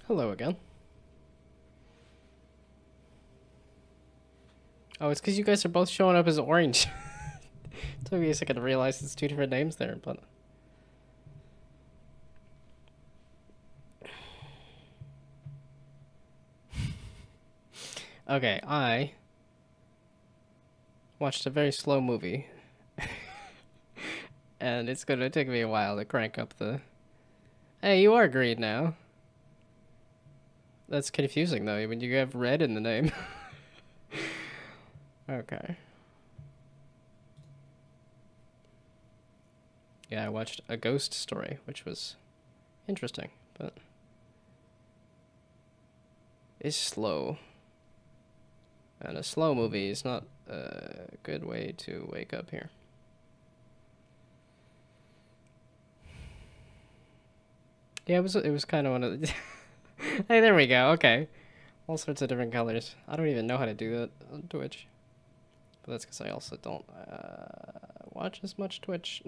Hello again. Oh, it's because you guys are both showing up as orange. Took me a second to realize it's two different names there, but... Okay, I watched a very slow movie. And it's gonna take me a while to crank up the... Hey, you are green now. That's confusing, though, when you have red in the name. Okay. Yeah, I watched A Ghost Story, which was interesting, but... It's slow. And a slow movie is not a good way to wake up here. Yeah, it was kind of one of the... Hey, there we go, okay. All sorts of different colors. I don't even know how to do that on Twitch. But that's because I also don't watch as much Twitch.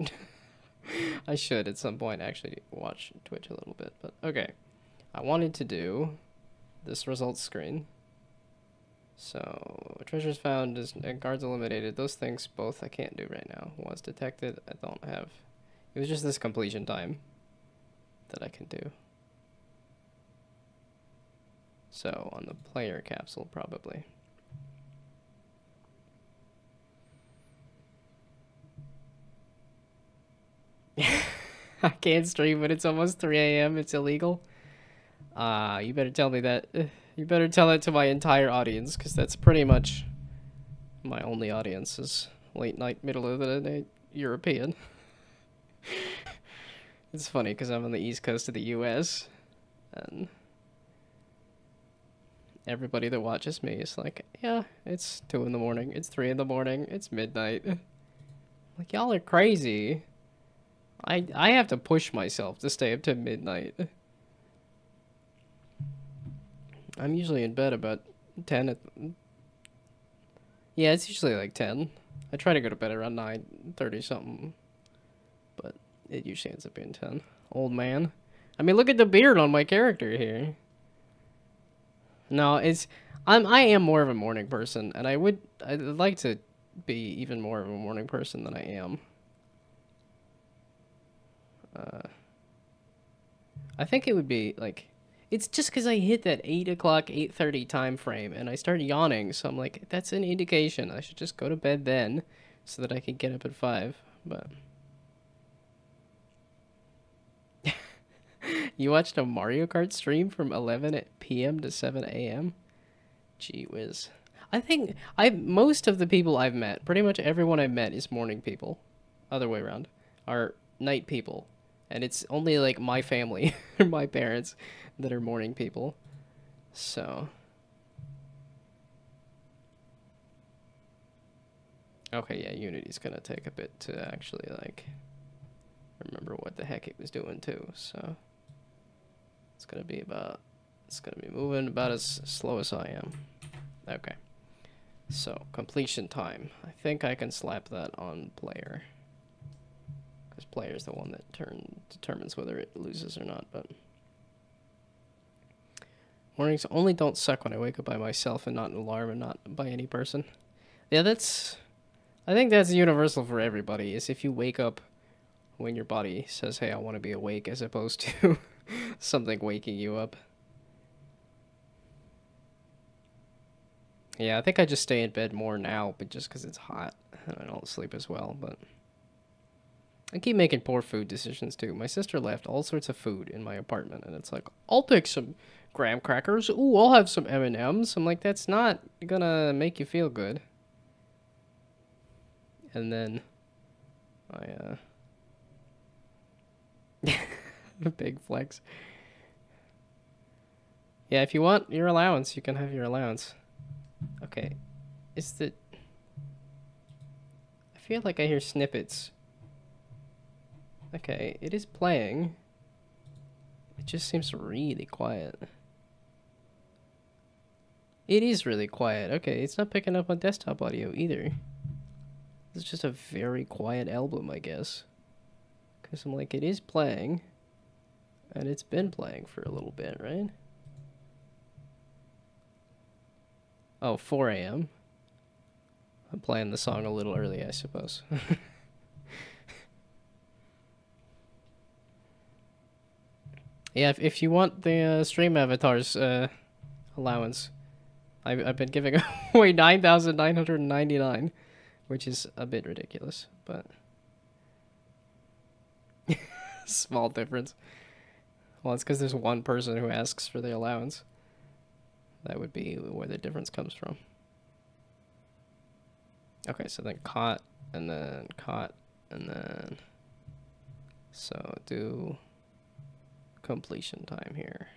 I should at some point actually watch Twitch a little bit, but okay. I wanted to do this results screen. So, treasures found and guards eliminated. Those things both I can't do right now. Was detected, I don't have. It was just this completion time that I can do. So, on the player capsule, probably. I can't stream when it's almost 3 a.m. It's illegal. You better tell me that. You better tell it to my entire audience, because that's pretty much my only audience is late night, middle of the night European. It's funny, because I'm on the east coast of the US, and everybody that watches me is like, yeah, it's 2 in the morning, it's 3 in the morning, it's midnight. Like, y'all are crazy. I have to push myself to stay up to midnight. I'm usually in bed about 10 at... Yeah, it's usually like 10. I try to go to bed around 9:30 something. But it usually ends up being 10. Old man. I mean, look at the beard on my character here. No, I am more of a morning person, and I'd like to be even more of a morning person than I am. I think it would be like... It's just because I hit that 8 o'clock, 8:30 time frame, and I start yawning, so I'm like, that's an indication. I should just go to bed then, so that I can get up at 5, but... You watched a Mario Kart stream from 11 p.m. to 7 a.m.? Gee whiz. I think most of the people I've met, pretty much everyone I've met is morning people. Other way around. Are night people. And it's only like my family, or my parents, that are morning people. So. Okay, yeah, Unity's gonna take a bit to actually, like, remember what the heck it was doing too, so. It's gonna be moving about as slow as I am. Okay. So, completion time. I think I can slap that on player. Because player is the one that determines whether it loses or not, but... Mornings only don't suck when I wake up by myself and not an alarm and not by any person. Yeah, I think that's universal for everybody, is if you wake up when your body says, hey, I want to be awake, as opposed to something waking you up. Yeah, I think I just stay in bed more now, but just because it's hot and I don't sleep as well, but... I keep making poor food decisions, too. My sister left all sorts of food in my apartment, and it's like, I'll take some graham crackers. Ooh, I'll have some M&Ms. I'm like, that's not gonna make you feel good. And then big flex. Yeah, if you want your allowance, you can have your allowance. Okay. I feel like I hear snippets. Okay, it is playing. It just seems really quiet. It is really quiet. Okay, it's not picking up on desktop audio either. It's just a very quiet album, I guess. Because I'm like, it is playing. And it's been playing for a little bit, right? Oh, 4 a.m. I'm playing the song a little early, I suppose. Yeah, if you want the stream avatars allowance, I've been giving away 9,999, which is a bit ridiculous, but small difference. Well, it's because there's one person who asks for the allowance. That would be where the difference comes from. Okay, so then caught, and then caught, and then... So do completion time here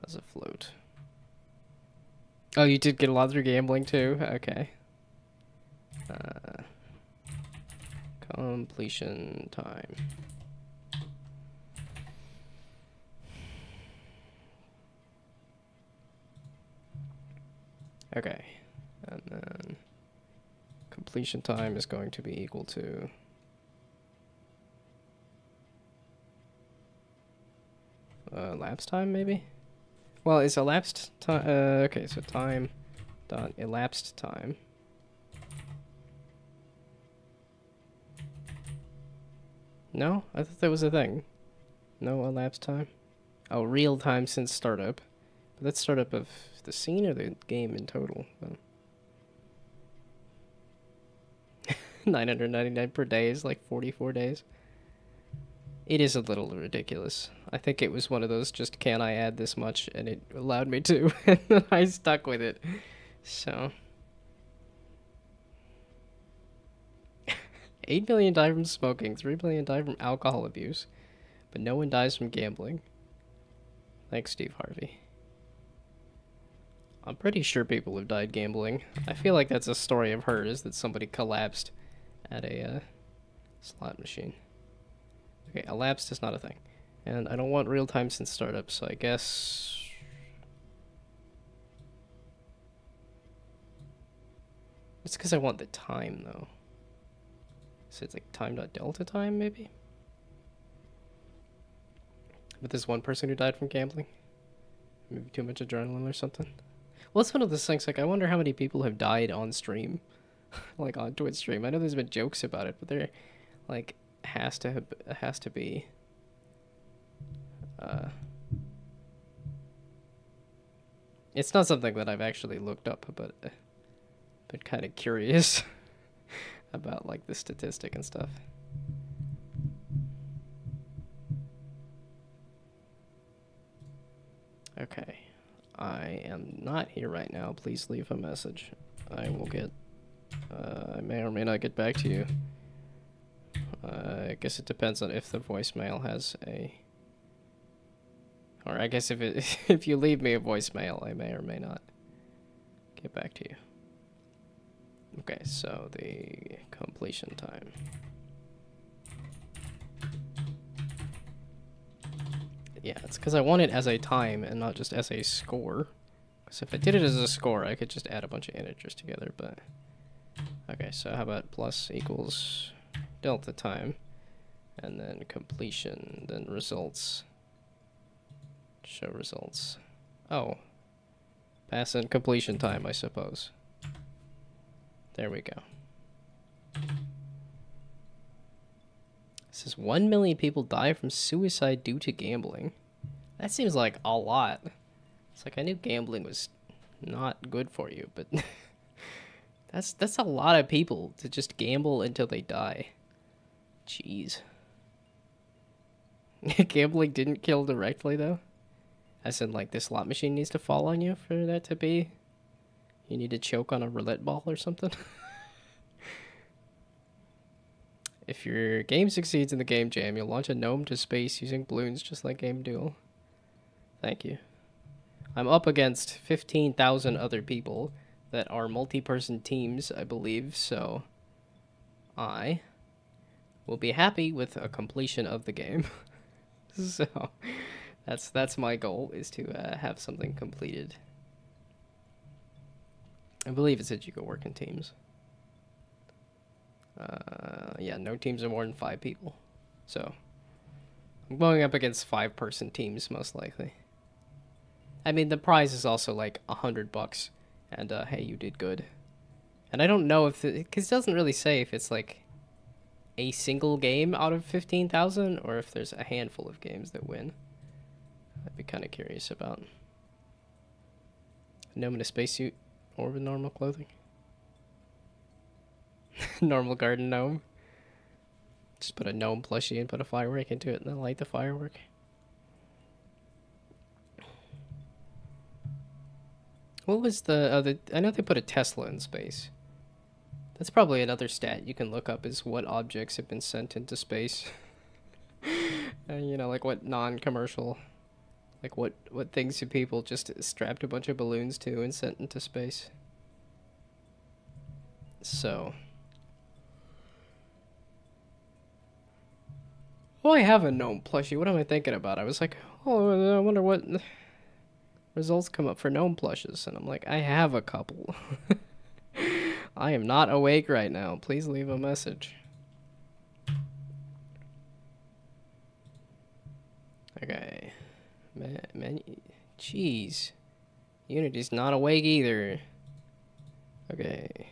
as a float. Oh, you did get a lot through gambling too? Okay. Completion time. Okay. And then completion time is going to be equal to elapsed time, maybe? Well, it's elapsed time. Okay, so time dot elapsed time. No, I thought that was a thing. No elapsed time. Oh, real time since startup. But that's startup of the scene or the game in total. But 999 per day is like 44 days. It is a little ridiculous. I think it was one of those just can I add this much, and it allowed me to, and then I stuck with it. So 8 million die from smoking, 3 million die from alcohol abuse, but no one dies from gambling. Thanks, Steve Harvey. I'm pretty sure people have died gambling. I feel like that's a story I've heard, is that somebody collapsed at a slot machine. Okay, elapsed is not a thing. And I don't want real time since startup, so I guess... It's because I want the time, though. So it's like time.delta time, maybe? But there's one person who died from gambling? Maybe too much adrenaline or something? Well, it's one of those things, like, I wonder how many people have died on stream. Like, on Twitch stream. I know there's been jokes about it, but there, like, has to be... It's not something that I've actually looked up, but been kind of curious about, like, the statistic and stuff. Okay. I am not here right now. Please leave a message. I will get... I may or may not get back to you. I guess it depends on if the voicemail has a... Or I guess if it if you leave me a voicemail, I may or may not get back to you. Okay, so the completion time. Yeah, it's because I want it as a time and not just as a score. Because if I did it as a score, I could just add a bunch of integers together, but... Okay, so how about plus equals delta time, and then completion, then results. Show results. Oh. Pass in completion time, I suppose. There we go. It says 1 million people die from suicide due to gambling. That seems like a lot. It's like I knew gambling was not good for you, but that's a lot of people to just gamble until they die. Jeez. Gambling didn't kill directly, though? As in, like, the slot machine needs to fall on you for that to be... You need to choke on a roulette ball or something? If your game succeeds in the game jam, you'll launch a gnome to space using balloons just like Game Duel. Thank you. I'm up against 15,000 other people that are multi-person teams, I believe, so I will be happy with a completion of the game. So that's my goal, is to have something completed. I believe it said you could work in teams. Yeah, no teams are more than 5 people. So I'm going up against 5-person teams, most likely. I mean, the prize is also like $100 And hey, you did good. And I don't know if because it doesn't really say if it's like a single game out of 15,000 or if there's a handful of games that win. I'd be kind of curious about. Gnome in a spacesuit or with normal clothing. Normal garden gnome. Just put a gnome plushie and put a firework into it and then light the firework. What was the other? I know they put a Tesla in space. That's probably another stat you can look up is what objects have been sent into space. You know, like what non-commercial, like what things do people just strapped a bunch of balloons to and sent into space. So. Oh, I have a gnome plushie. What am I thinking about? I was like, oh, I wonder what results come up for gnome plushes. And I'm like, I have a couple. I am not awake right now. Please leave a message. Okay. Man, jeez. Unity's not awake either. Okay.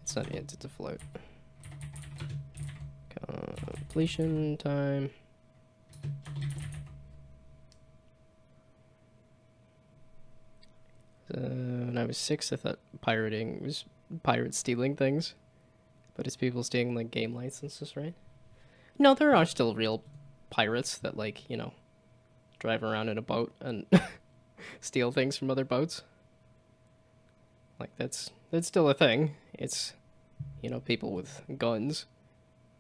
It's not yet, it's a float. Completion time. When I was 6, I thought pirating was pirates stealing things. But it's people stealing, like, game licenses, right? No, there are still real pirates that, like, you know, drive around in a boat and steal things from other boats. Like, that's still a thing. It's, you know, people with guns.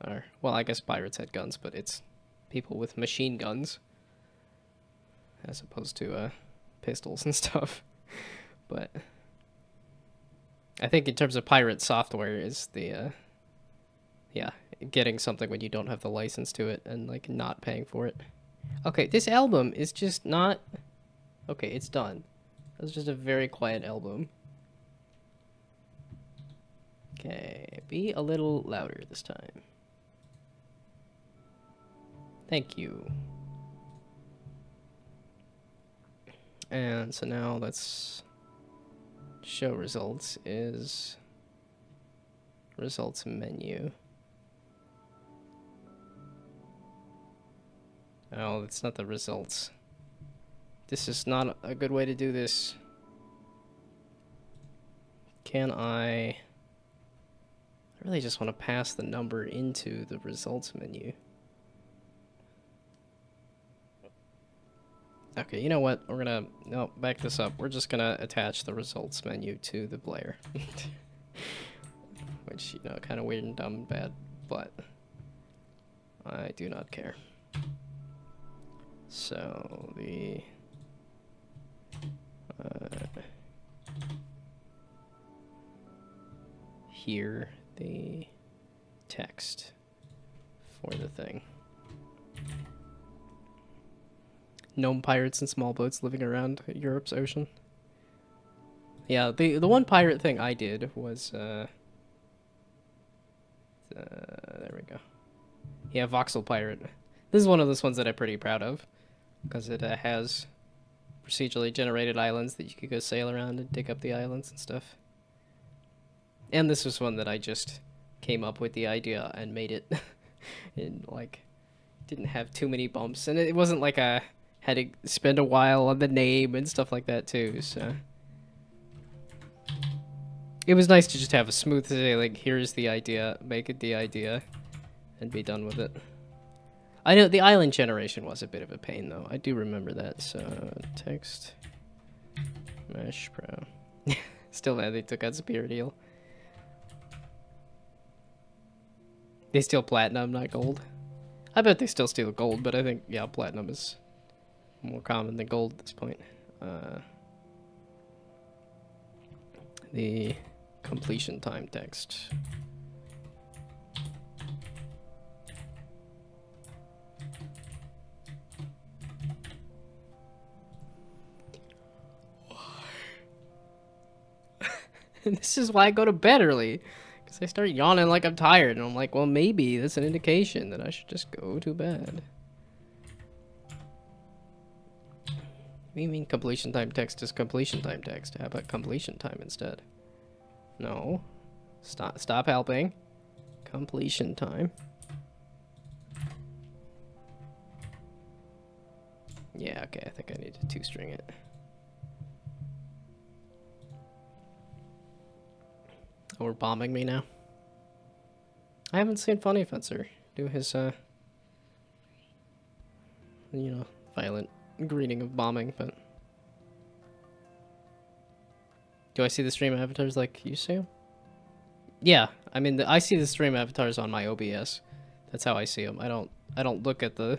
Or, well, I guess pirates had guns, but it's people with machine guns. As opposed to, pistols and stuff. But I think in terms of pirate software is the, yeah, getting something when you don't have the license to it and, like, not paying for it. Okay, this album is just not... Okay, it's done. It's just a very quiet album. Okay, be a little louder this time. Thank you. And so now let's show results is results menu. Oh, it's not the results. This is not a good way to do this. Can I really just want to pass the number into the results menu. Okay, you know what? We're gonna, no, back this up. We're just gonna attach the results menu to the player. Which, you know, kind of weird and dumb and bad, but I do not care. So, the... here, the text for the thing. Gnome pirates and small boats living around Europe's ocean. Yeah, the one pirate thing I did was, there we go. Yeah, Voxel Pirate. This is one of those ones that I'm pretty proud of, because it has procedurally generated islands that you could go sail around and dig up the islands and stuff. And this was one that I just came up with the idea and made it. And, like, didn't have too many bumps. And it wasn't like I had to spend a while on the name and stuff like that, too, so... It was nice to just have a smooth say, like, here's the idea, make it the idea, and be done with it. I know the island generation was a bit of a pain, though. I do remember that, so... Text... Mesh Pro... Still mad they took out Spear Deal. They steal platinum, not gold. I bet they still steal gold, but I think, yeah, platinum is more common than gold at this point. The completion time text. This is why I go to bed early. Because I start yawning like I'm tired. And I'm like, well, maybe that's an indication that I should just go to bed. do you mean completion time text is completion time text? How about completion time instead? No. Stop helping. Completion time. Yeah, okay, I think I need to two-string it. Oh, we're bombing me now? I haven't seen Funny Fencer do his, you know, violent greeting of bombing, but... Do I see the stream avatars like you see them? Yeah, I mean, I see the stream avatars on my OBS. That's how I see them. I don't look at the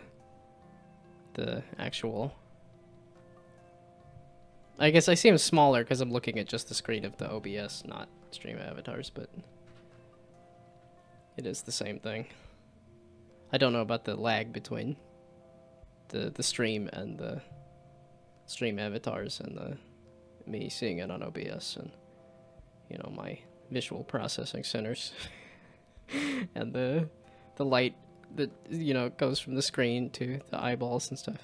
actual... I guess I see them smaller because I'm looking at just the screen of the OBS, not stream avatars, but it is the same thing. I don't know about the lag between the stream and the stream avatars and the me seeing it on OBS and, you know, my visual processing centers and the light that, you know, goes from the screen to the eyeballs and stuff.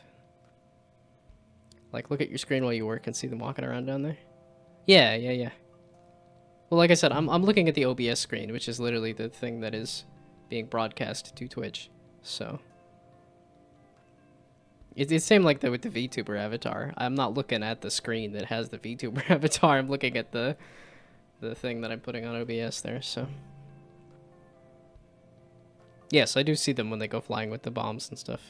Like, look at your screen while you work and see them walking around down there. Yeah. Well, like I said, I'm looking at the OBS screen, which is literally the thing that is being broadcast to Twitch. So it's the same like that with the Vtuber avatar. I'm not looking at the screen that has the Vtuber avatar. I'm looking at the thing that I'm putting on OBS there. So yes, I do see them when they go flying with the bombs and stuff.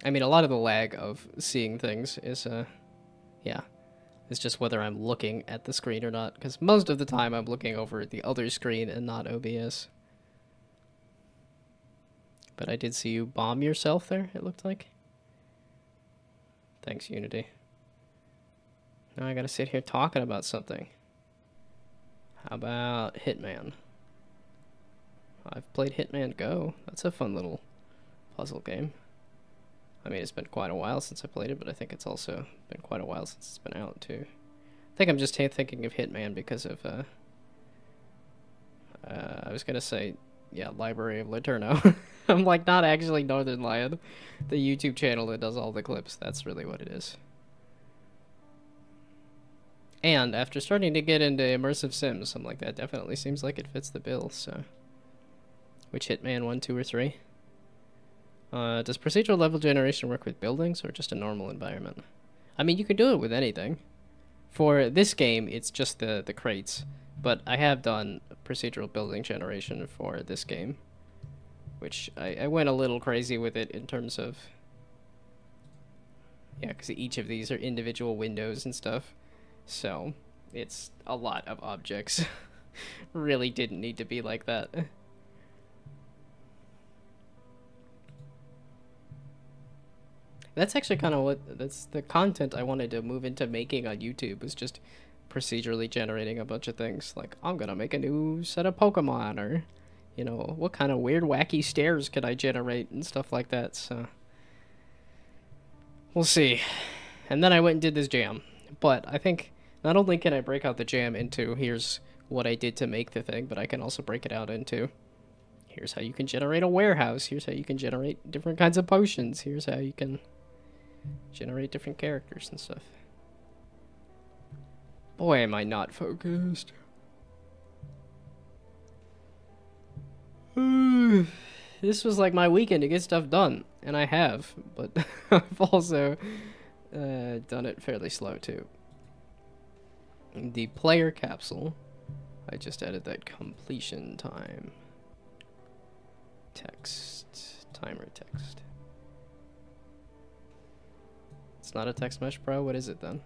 I mean, a lot of the lag of seeing things is, yeah, it's just whether I'm looking at the screen or not, because most of the time I'm looking over at the other screen and not OBS. But I did see you bomb yourself there, it looked like. Thanks, Unity. Now I gotta sit here talking about something. How about Hitman? I've played Hitman Go. That's a fun little puzzle game. I mean, it's been quite a while since I played it, but I think it's also been quite a while since it's been out, too. I think I'm just thinking of Hitman because of, I was gonna say, yeah, Library of Laterno. I'm like, not actually Northern Lion, the YouTube channel that does all the clips. That's really what it is. And after starting to get into immersive sims, I'm like, that definitely seems like it fits the bill, so... Which Hitman, 1, 2, or 3? Does procedural level generation work with buildings or just a normal environment? I mean, you can do it with anything. For this game, it's just the crates, but I have done procedural building generation for this game, which I went a little crazy with it in terms of... Yeah, because each of these are individual windows and stuff, so it's a lot of objects. Really didn't need to be like that. That's actually kind of that's the content I wanted to move into making on YouTube, was just procedurally generating a bunch of things. Like, I'm gonna make a new set of Pokemon, or, you know, what kind of weird wacky stairs could I generate and stuff like that, so... We'll see. And then I went and did this jam. But I think not only can I break out the jam into here's what I did to make the thing, but I can also break it out into here's how you can generate a warehouse, here's how you can generate different kinds of potions, here's how you can generate different characters and stuff. Boy, am I not focused. This was like my weekend to get stuff done, and I have, but I've also done it fairly slow too. The player capsule, I just added that completion time. Text, timer text. It's not a text mesh pro, what is it then?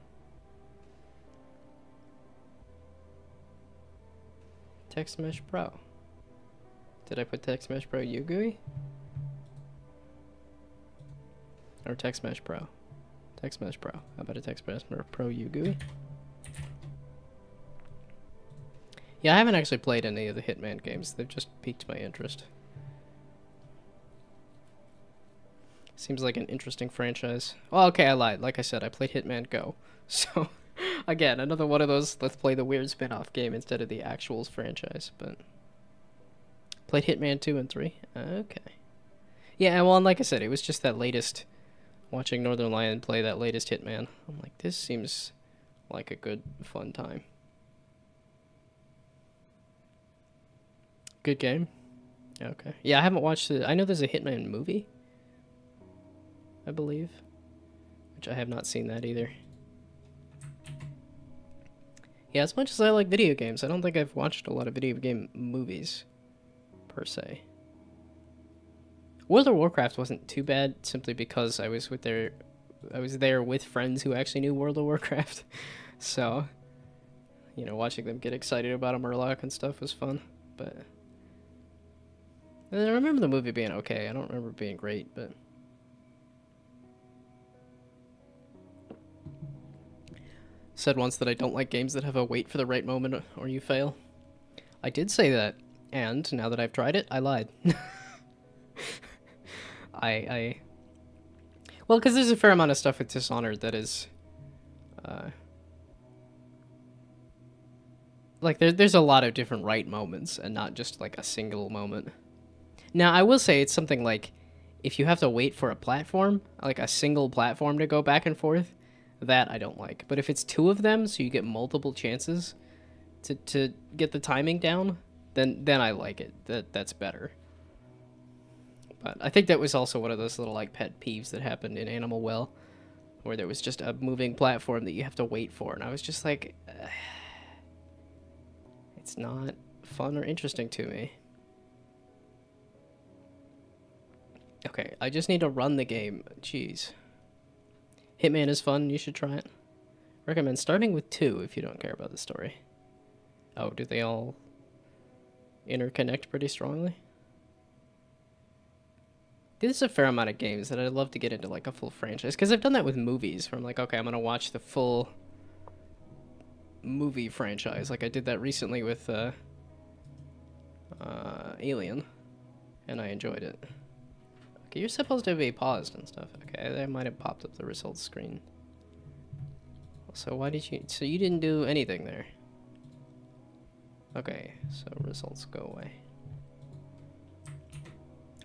Text mesh pro. Did I put text mesh pro UGUI? Or text mesh pro? Text mesh pro. How about a text mesh pro UGUI? Yeah, I haven't actually played any of the Hitman games. They've just piqued my interest. Seems like an interesting franchise. Well, okay, I lied. Like I said, I played Hitman Go. So, again, another one of those, let's play the weird spin-off game instead of the actual franchise, but... Played Hitman 2 and 3? Okay. Yeah, well, and like I said, it was just that latest, watching Northern Lion play that latest Hitman. I'm like, this seems like a good, fun time. Good game? Okay. Yeah, I haven't watched it. I know there's a Hitman movie, I believe, which I have not seen that either. Yeah, as much as I like video games, I don't think I've watched a lot of video game movies, per se. World of Warcraft wasn't too bad, simply because I was there with friends who actually knew World of Warcraft. So, you know, watching them get excited about a Murloc and stuff was fun. But and I remember the movie being okay. I don't remember it being great, but said once that I don't like games that have a wait for the right moment or you fail. I did say that, and now that I've tried it, I lied. Well, because there's a fair amount of stuff with Dishonored that is, like, there's a lot of different right moments, and not just, like, a single moment. Now, I will say it's something like, if you have to wait for a platform, like a single platform to go back and forth, that I don't like. But if it's two of them, so you get multiple chances to get the timing down, then I like it. That's better. But I think that was also one of those little, like, pet peeves that happened in Animal Well, where there was just a moving platform that you have to wait for, and I was just like, it's not fun or interesting to me. Okay, I just need to run the game. Jeez. Hitman is fun, you should try it. Recommend starting with 2 if you don't care about the story. Oh, do they all interconnect pretty strongly? There's a fair amount of games that I'd love to get into, like, a full franchise, because I've done that with movies, where I'm like, okay, I'm going to watch the full movie franchise. Like, I did that recently with Alien, and I enjoyed it. Okay, you're supposed to be paused and stuff. Okay, that might have popped up the results screen. So why did you... So you didn't do anything there. Okay, so results go away.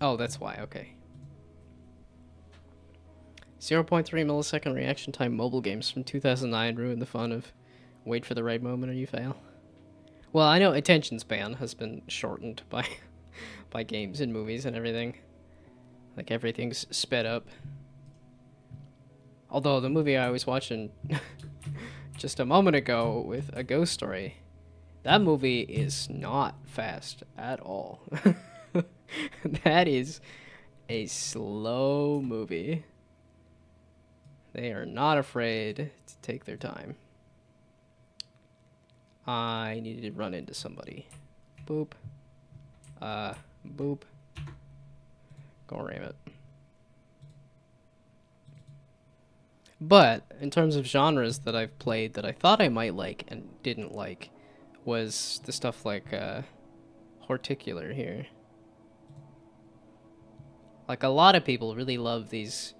Oh, that's why, okay. 0.3 millisecond reaction time mobile games from 2009 ruined the fun of wait for the right moment or you fail. Well, I know attention span has been shortened by by games and movies and everything. Like, everything's sped up. Although the movie I was watching just a moment ago with A Ghost Story, that movie is not fast at all. That is a slow movie. They are not afraid to take their time. I needed to run into somebody. Boop. Boop. Go ram it. But, in terms of genres that I've played that I thought I might like and didn't like, was the stuff like, Horticular here. Like, a lot of people really love these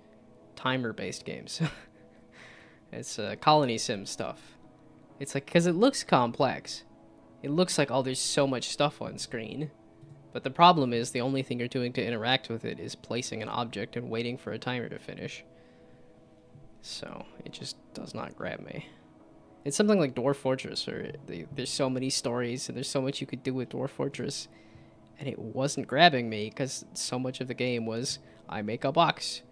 timer-based games. It's colony sim stuff. It's like, because it looks complex. It looks like, oh, there's so much stuff on screen. But the problem is the only thing you're doing to interact with it is placing an object and waiting for a timer to finish. So, it just does not grab me. It's something like Dwarf Fortress, where there's so many stories and there's so much you could do with Dwarf Fortress. And it wasn't grabbing me because so much of the game was, I make a box.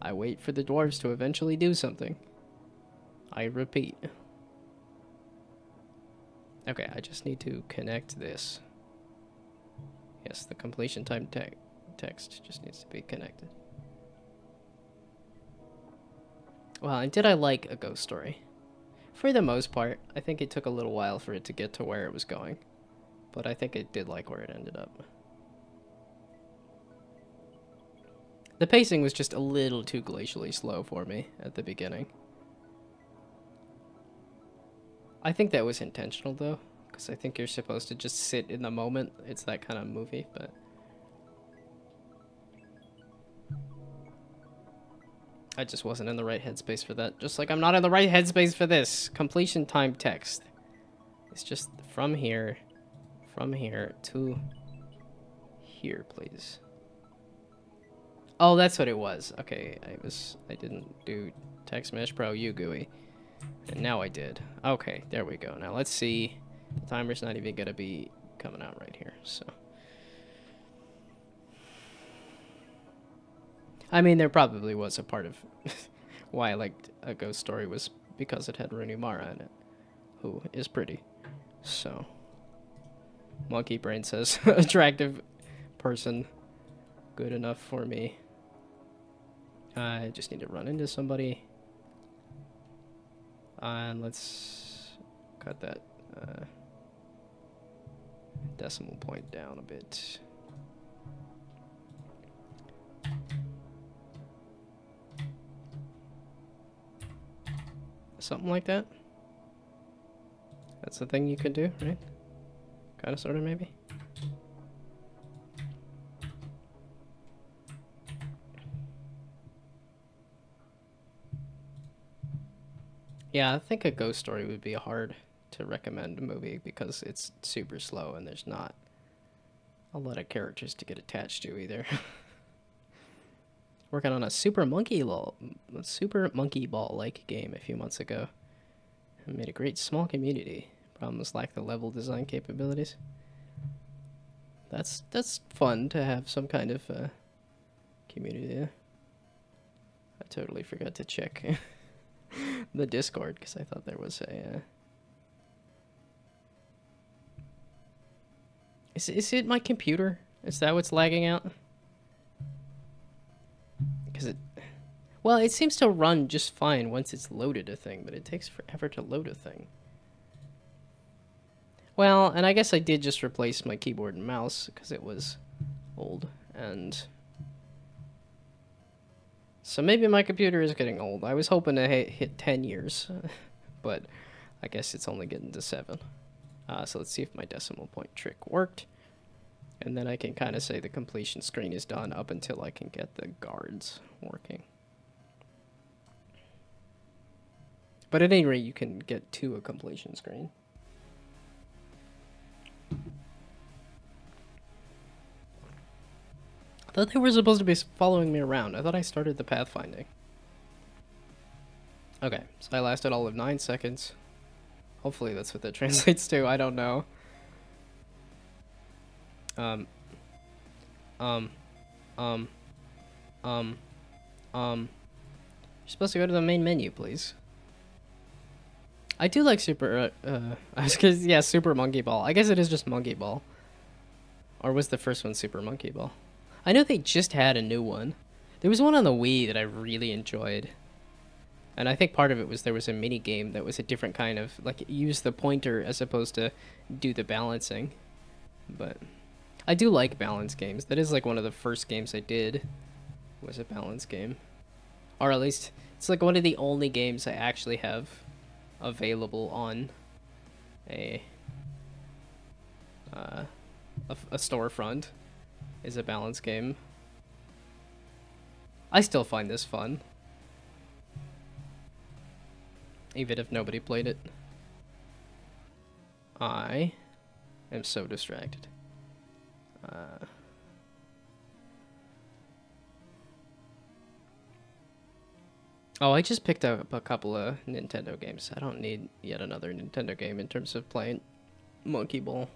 I wait for the dwarves to eventually do something. I repeat. Okay, I just need to connect this. Yes, the completion time text just needs to be connected. Well, and did I like A Ghost Story? For the most part, I think it took a little while for it to get to where it was going. But I think it did like where it ended up. The pacing was just a little too glacially slow for me at the beginning. I think that was intentional, though, because I think you're supposed to just sit in the moment. It's that kind of movie, but... I just wasn't in the right headspace for that. Just like I'm not in the right headspace for this. Completion time text. It's just from here to here, please. Oh, that's what it was. Okay, I didn't do Text Mesh Pro UGUI. And now I did. Okay, there we go. Now let's see. The timer's not even gonna be coming out right here, so. I mean, there probably was a part of why I liked A Ghost Story was because it had Rooney Mara in it, who is pretty. So, Monkey Brain says, attractive person, good enough for me. I just need to run into somebody. And let's cut that decimal point down a bit. Something like that. That's the thing you could do, right? Kind of, sort of, maybe. Yeah, I think A Ghost Story would be a hard to recommend movie because it's super slow and there's not a lot of characters to get attached to either. Working on a Super Monkey Ball like game a few months ago. And made a great small community. Problems lack the level design capabilities. That's fun to have some kind of community. I totally forgot to check the Discord because I thought there was a. Is it my computer? Is that what's lagging out? Because well, it seems to run just fine once it's loaded a thing, but it takes forever to load a thing. Well, and I guess I did just replace my keyboard and mouse because it was old, and so maybe my computer is getting old. I was hoping to hit 10 years, but I guess it's only getting to 7. So let's see if my decimal point trick worked. And then I can kind of say the completion screen is done up until I can get the guards working. But at any rate, you can get to a completion screen. I thought they were supposed to be following me around. I thought I started the pathfinding. Okay, so I lasted all of 9 seconds. Hopefully that's what that translates to. I don't know. You're supposed to go to the main menu, please. I do like Super, yeah, Super Monkey Ball. I guess it is just Monkey Ball. Or was the first one Super Monkey Ball? I know they just had a new one. There was one on the Wii that I really enjoyed. And I think part of it was there was a mini game that was a different kind of, like, use the pointer as opposed to do the balancing. But I do like balance games. That is like one of the first games I did was a balance game. Or at least it's like one of the only games I actually have available on a storefront is a balance game. I still find this fun, even if nobody played it. I am so distracted. Oh, I just picked up a couple of Nintendo games. I don't need yet another Nintendo game in terms of playing Monkey Ball.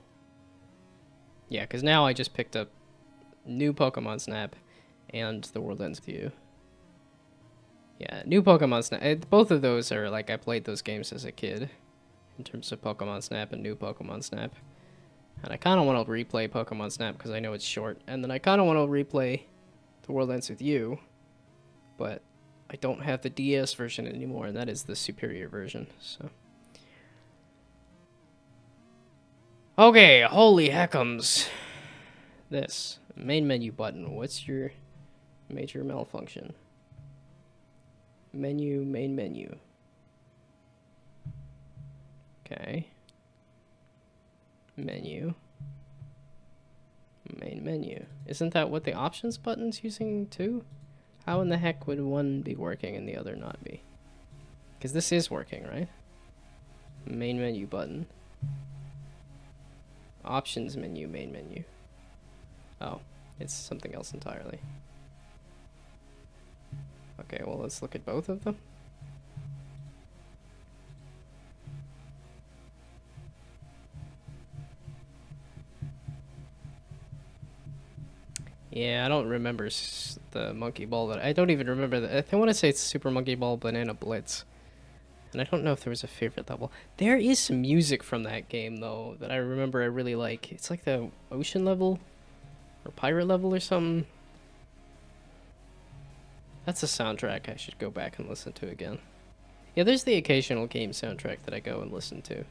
Yeah, because now I just picked up new Pokemon Snap and The World Ends With You. Yeah, new Pokemon Snap. Both of those are like I played those games as a kid in terms of Pokemon Snap and new Pokemon Snap. And I kind of want to replay Pokemon Snap because I know it's short. And then I kind of want to replay The World Ends With You. But I don't have the DS version anymore, and that is the superior version, so. Okay, holy heckums. This. Main menu button. What's your major malfunction? Menu, main menu. Okay. Menu. Main menu. Isn't that what the options button's using too? How in the heck would one be working and the other not be? Because this is working, right? Main menu button. Options menu, main menu. Oh, it's something else entirely. Okay, well, let's look at both of them. Yeah, I don't remember the Monkey Ball. I don't even remember the... I want to say it's Super Monkey Ball Banana Blitz. And I don't know if there was a favorite level. There is some music from that game, though, that I remember I really like. It's like the ocean level or pirate level or something. That's a soundtrack I should go back and listen to again. Yeah, there's the occasional game soundtrack that I go and listen to.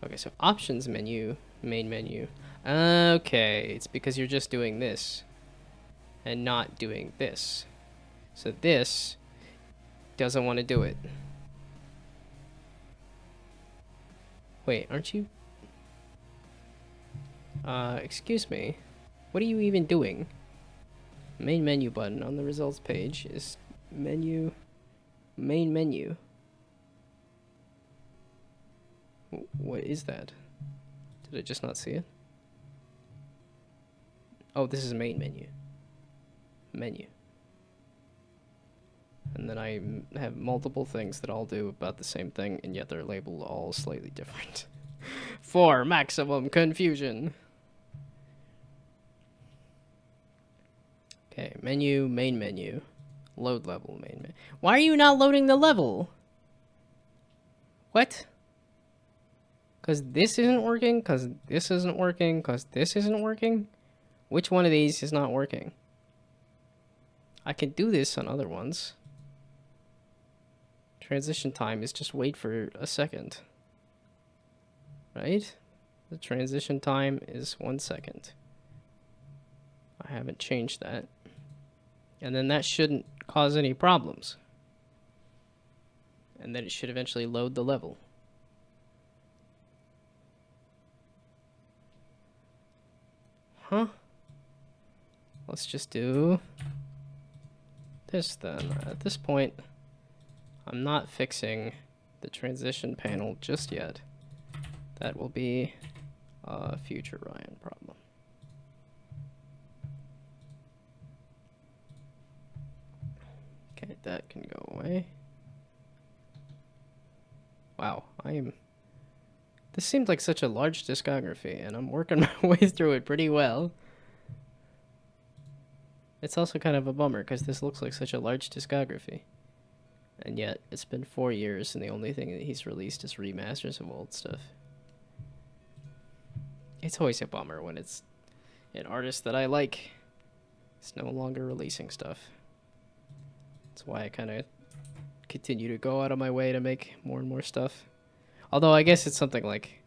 Okay, so options menu, main menu. Okay, it's because you're just doing this and not doing this. So this doesn't want to do it. Wait, aren't you? Excuse me. What are you even doing? Main menu button on the results page is menu, main menu. What is that? Did I just not see it? Oh, this is main menu. Menu. And then I have multiple things that all do about the same thing, and yet they're labeled all slightly different. For maximum confusion. Okay, menu, main menu. Load level, main menu. Why are you not loading the level? What? Because this isn't working? Because this isn't working? Because this isn't working? Which one of these is not working? I can do this on other ones. Transition time is just wait for a second. Right? The transition time is 1 second. I haven't changed that. And then that shouldn't cause any problems. And then it should eventually load the level. Huh? Let's just do this then. At this point, I'm not fixing the transition panel just yet. That will be a future Ryan problem. Okay, that can go away. Wow, this seemed like such a large discography, and I'm working my way through it pretty well. It's also kind of a bummer, because this looks like such a large discography. And yet, it's been 4 years, and the only thing that he's released is remasters of old stuff. It's always a bummer when it's an artist that I like is no longer releasing stuff. That's why I kind of continue to go out of my way to make more and more stuff. Although I guess it's something like...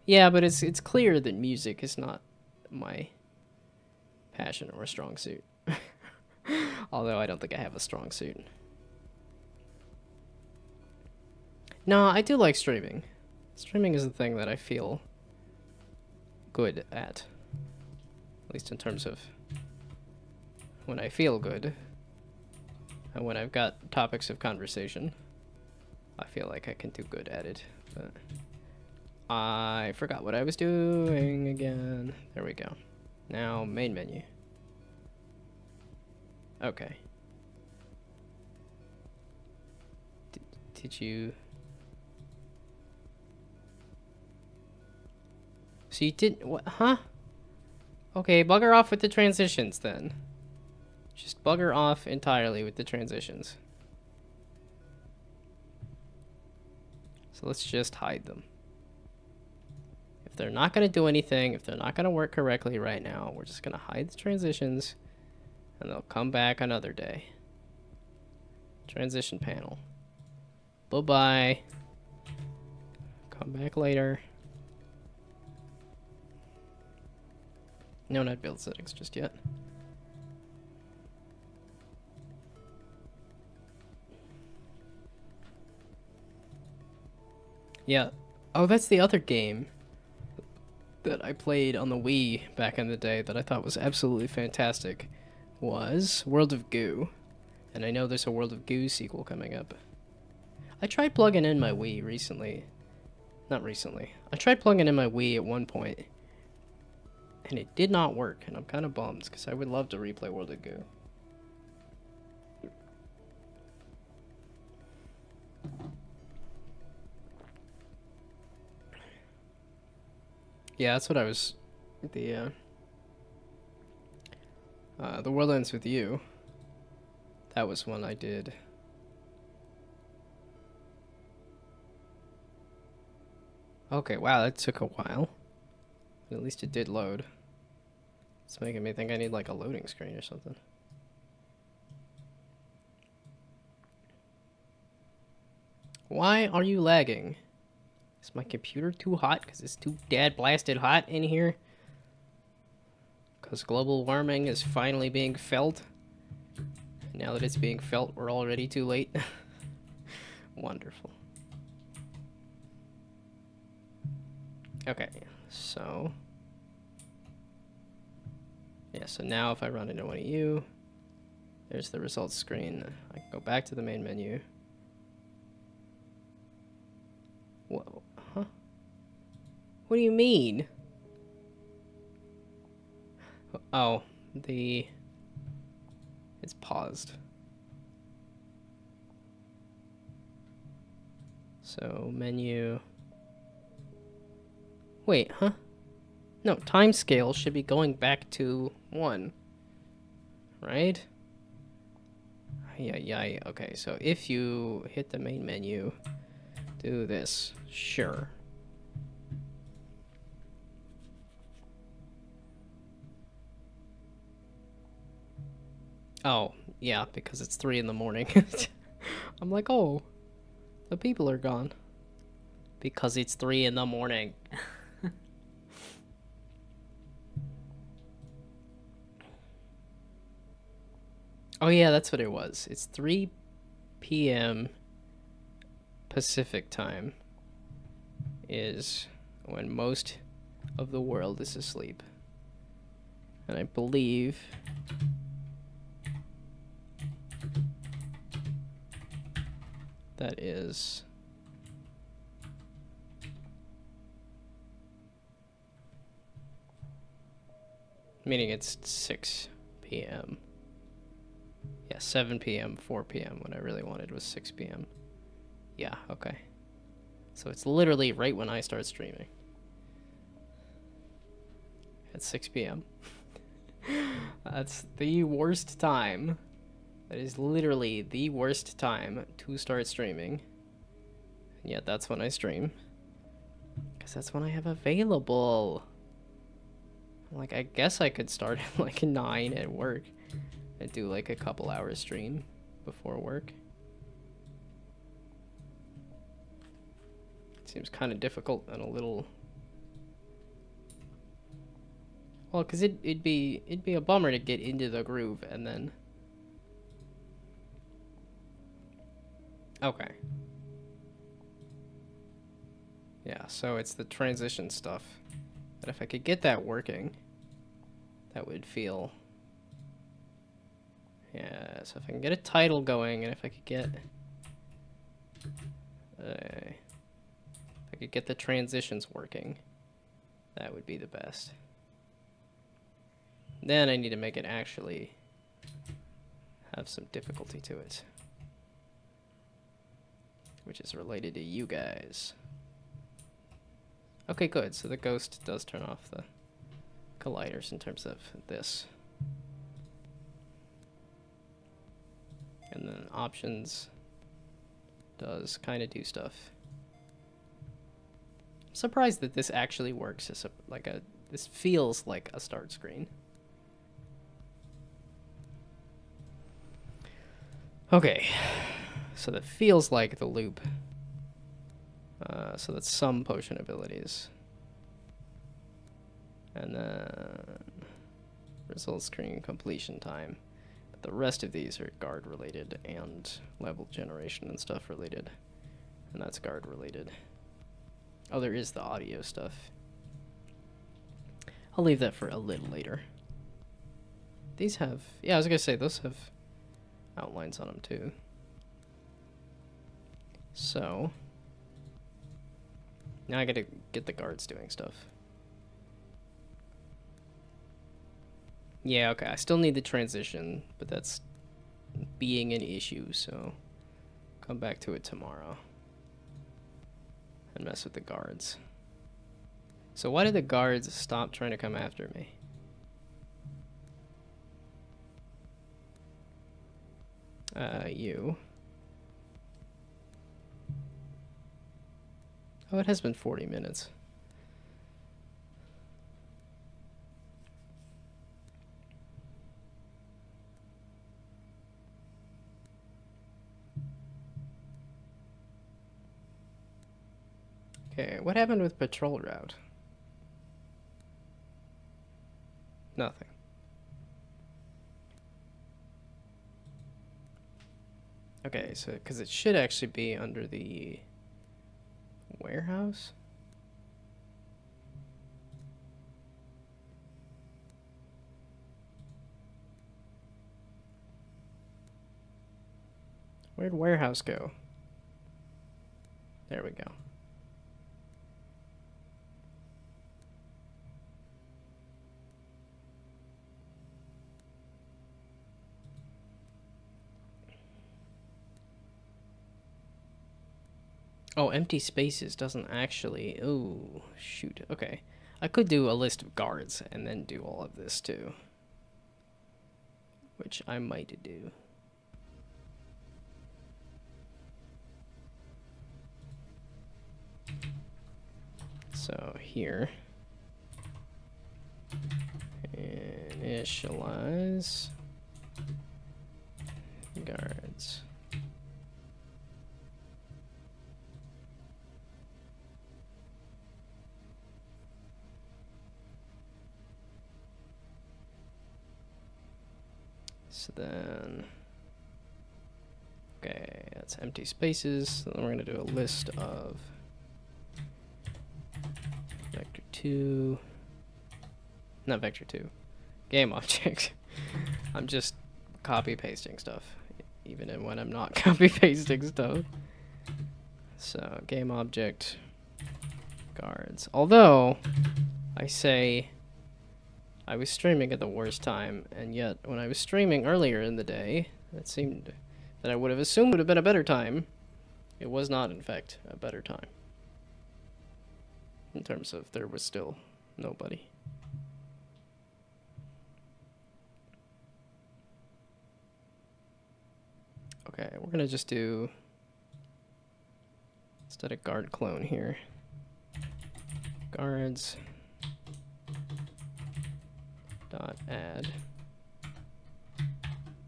Yeah, but it's clear that music is not my passion or strong suit. Although I don't think I have a strong suit. No, I do like streaming. Streaming is the thing that I feel good at. At least in terms of when I feel good. And when I've got topics of conversation. I feel like I can do good at it. But I forgot what I was doing again. There we go. Now, main menu. Okay. Did you... So you didn't... What? Huh? Okay, bugger off with the transitions then. Just bugger off entirely with the transitions. So let's just hide them. If they're not going to do anything, if they're not going to work correctly right now, we're just going to hide the transitions, and they'll come back another day. Transition panel. Bye-bye. Come back later. No, not build settings just yet. Yeah. Oh, that's the other game that I played on the Wii back in the day that I thought was absolutely fantastic. Was World of Goo. And I know there's a World of Goo sequel coming up. I tried plugging in my Wii recently. Not recently. I tried plugging in my Wii at one point. And it did not work. And I'm kind of bummed because I would love to replay World of Goo. Yeah, that's what I was. The World Ends With You. That was one I did. Okay, wow, that took a while. But at least it did load. It's making me think I need like a loading screen or something. Why are you lagging? Is my computer too hot? Because it's too dad blasted hot in here? Because global warming is finally being felt? Now that it's being felt, we're already too late. Wonderful. Okay, so... yeah, so now if I run into one of you, there's the results screen. I can go back to the main menu. Whoa, huh? What do you mean? Oh, it's paused. So, menu... wait, huh? No, timescale should be going back to 1. Right? Yeah. Okay, so if you hit the main menu, do this. Sure. Oh, yeah, because it's 3 in the morning. I'm like, oh, the people are gone. Because it's 3 in the morning. Oh yeah, that's what it was. It's 3 p.m. Pacific time is when most of the world is asleep. And I believe that is meaning it's 6 p.m. Yeah, 7 p.m., 4 p.m. What I really wanted was 6 p.m. Yeah, okay. So it's literally right when I start streaming. At 6 p.m. That's the worst time. That is literally the worst time to start streaming. And yet that's when I stream. Because that's when I have available. Like, I guess I could start at like 9 at work. And do like a couple hours stream before work. Seems kind of difficult and a little... well, because it'd be a bummer to get into the groove and then... okay. Yeah, so it's the transition stuff. But if I could get that working, that would feel... yeah, so if I can get a title going, and if I could get... if I could get the transitions working, that would be the best. Then I need to make it actually have some difficulty to it. Which is related to you guys. Okay, good. So the ghost does turn off the colliders in terms of this. And then options does kind of do stuff. I'm surprised that this actually works as this feels like a start screen. Okay, so that feels like the loop. So that's some potion abilities. And then result screen completion time. But the rest of these are guard related and level generation and stuff related. And that's guard related. Oh, there is the audio stuff. I'll leave that for a little later. These have... yeah, I was gonna say, those have outlines on them too. So... now I gotta get the guards doing stuff. Yeah, okay, I still need the transition, but that's being an issue, so... come back to it tomorrow. And mess with the guards. So why did the guards stop trying to come after me? You. Oh, it has been 40 minutes. Okay, what happened with patrol route? Nothing. Okay, so, because it should actually be under the warehouse? Where'd warehouse go? There we go. Oh, empty spaces doesn't actually... Oh, shoot. Okay. I could do a list of guards and then do all of this too. Which I might do. So here. Initialize. Guards. So then, okay, that's empty spaces. So then we're going to do a list of vector 2, not vector 2, game object. I'm just copy pasting stuff, even when I'm not copy pasting stuff. So game object guards. Although I say I was streaming at the worst time, and yet when I was streaming earlier in the day, it seemed that I would have assumed would have been a better time. It was not, in fact, a better time. In terms of there was still nobody. Okay, we're gonna just do static guard clone here. Guards dot add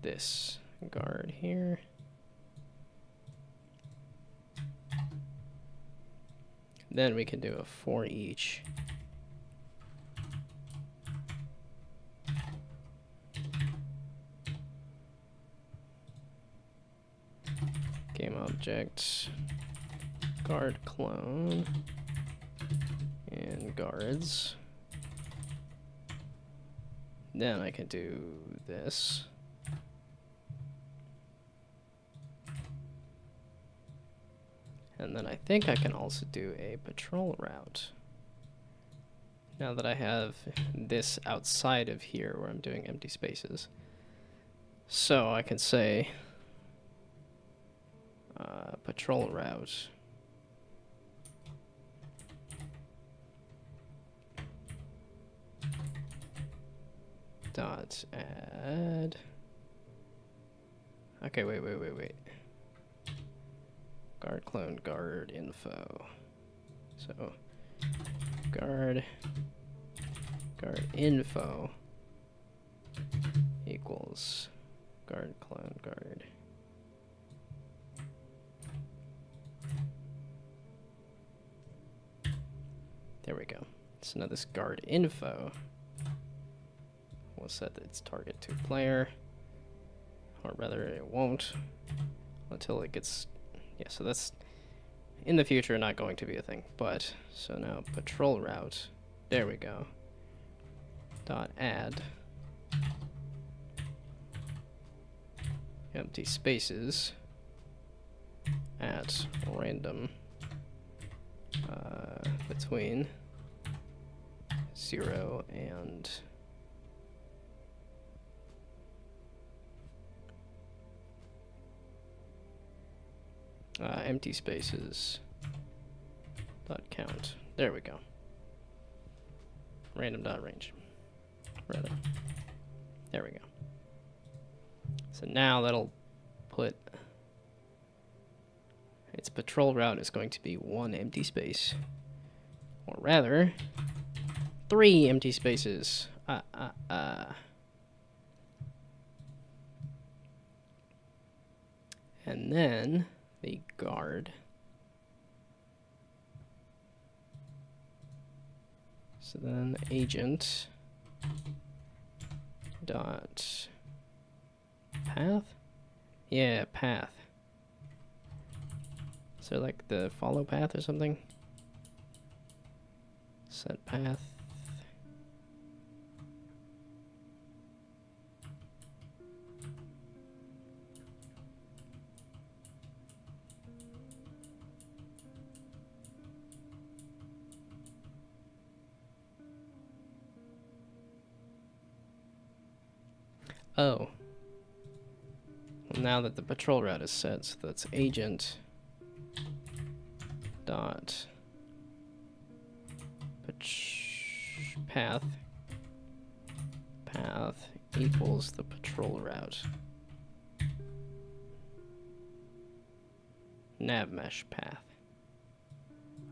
this guard here. Then we can do a for each. Game object guard clone and guards. Then I can do this. And then I think I can also do a patrol route. Now that I have this outside of here where I'm doing empty spaces. So I can say patrol route. Dot add. Okay, wait. Guard clone guard info. So guard info equals guard clone guard. There we go. So now this guard info will set its target to player, or rather it won't until it gets, yeah, so that's in the future not going to be a thing. But so now patrol route, there we go, dot add empty spaces at random between 0 and empty spaces dot count. There we go. random dot range. Rather. There we go. So now that'll put its patrol route is going to be 1 empty space. Or rather, 3 empty spaces. And then the guard. So then agent dot path? Yeah, path. So like the follow path or something? Set path. Oh. Well, now that the patrol route is set, so that's agent dot path equals the patrol route. Nav mesh path.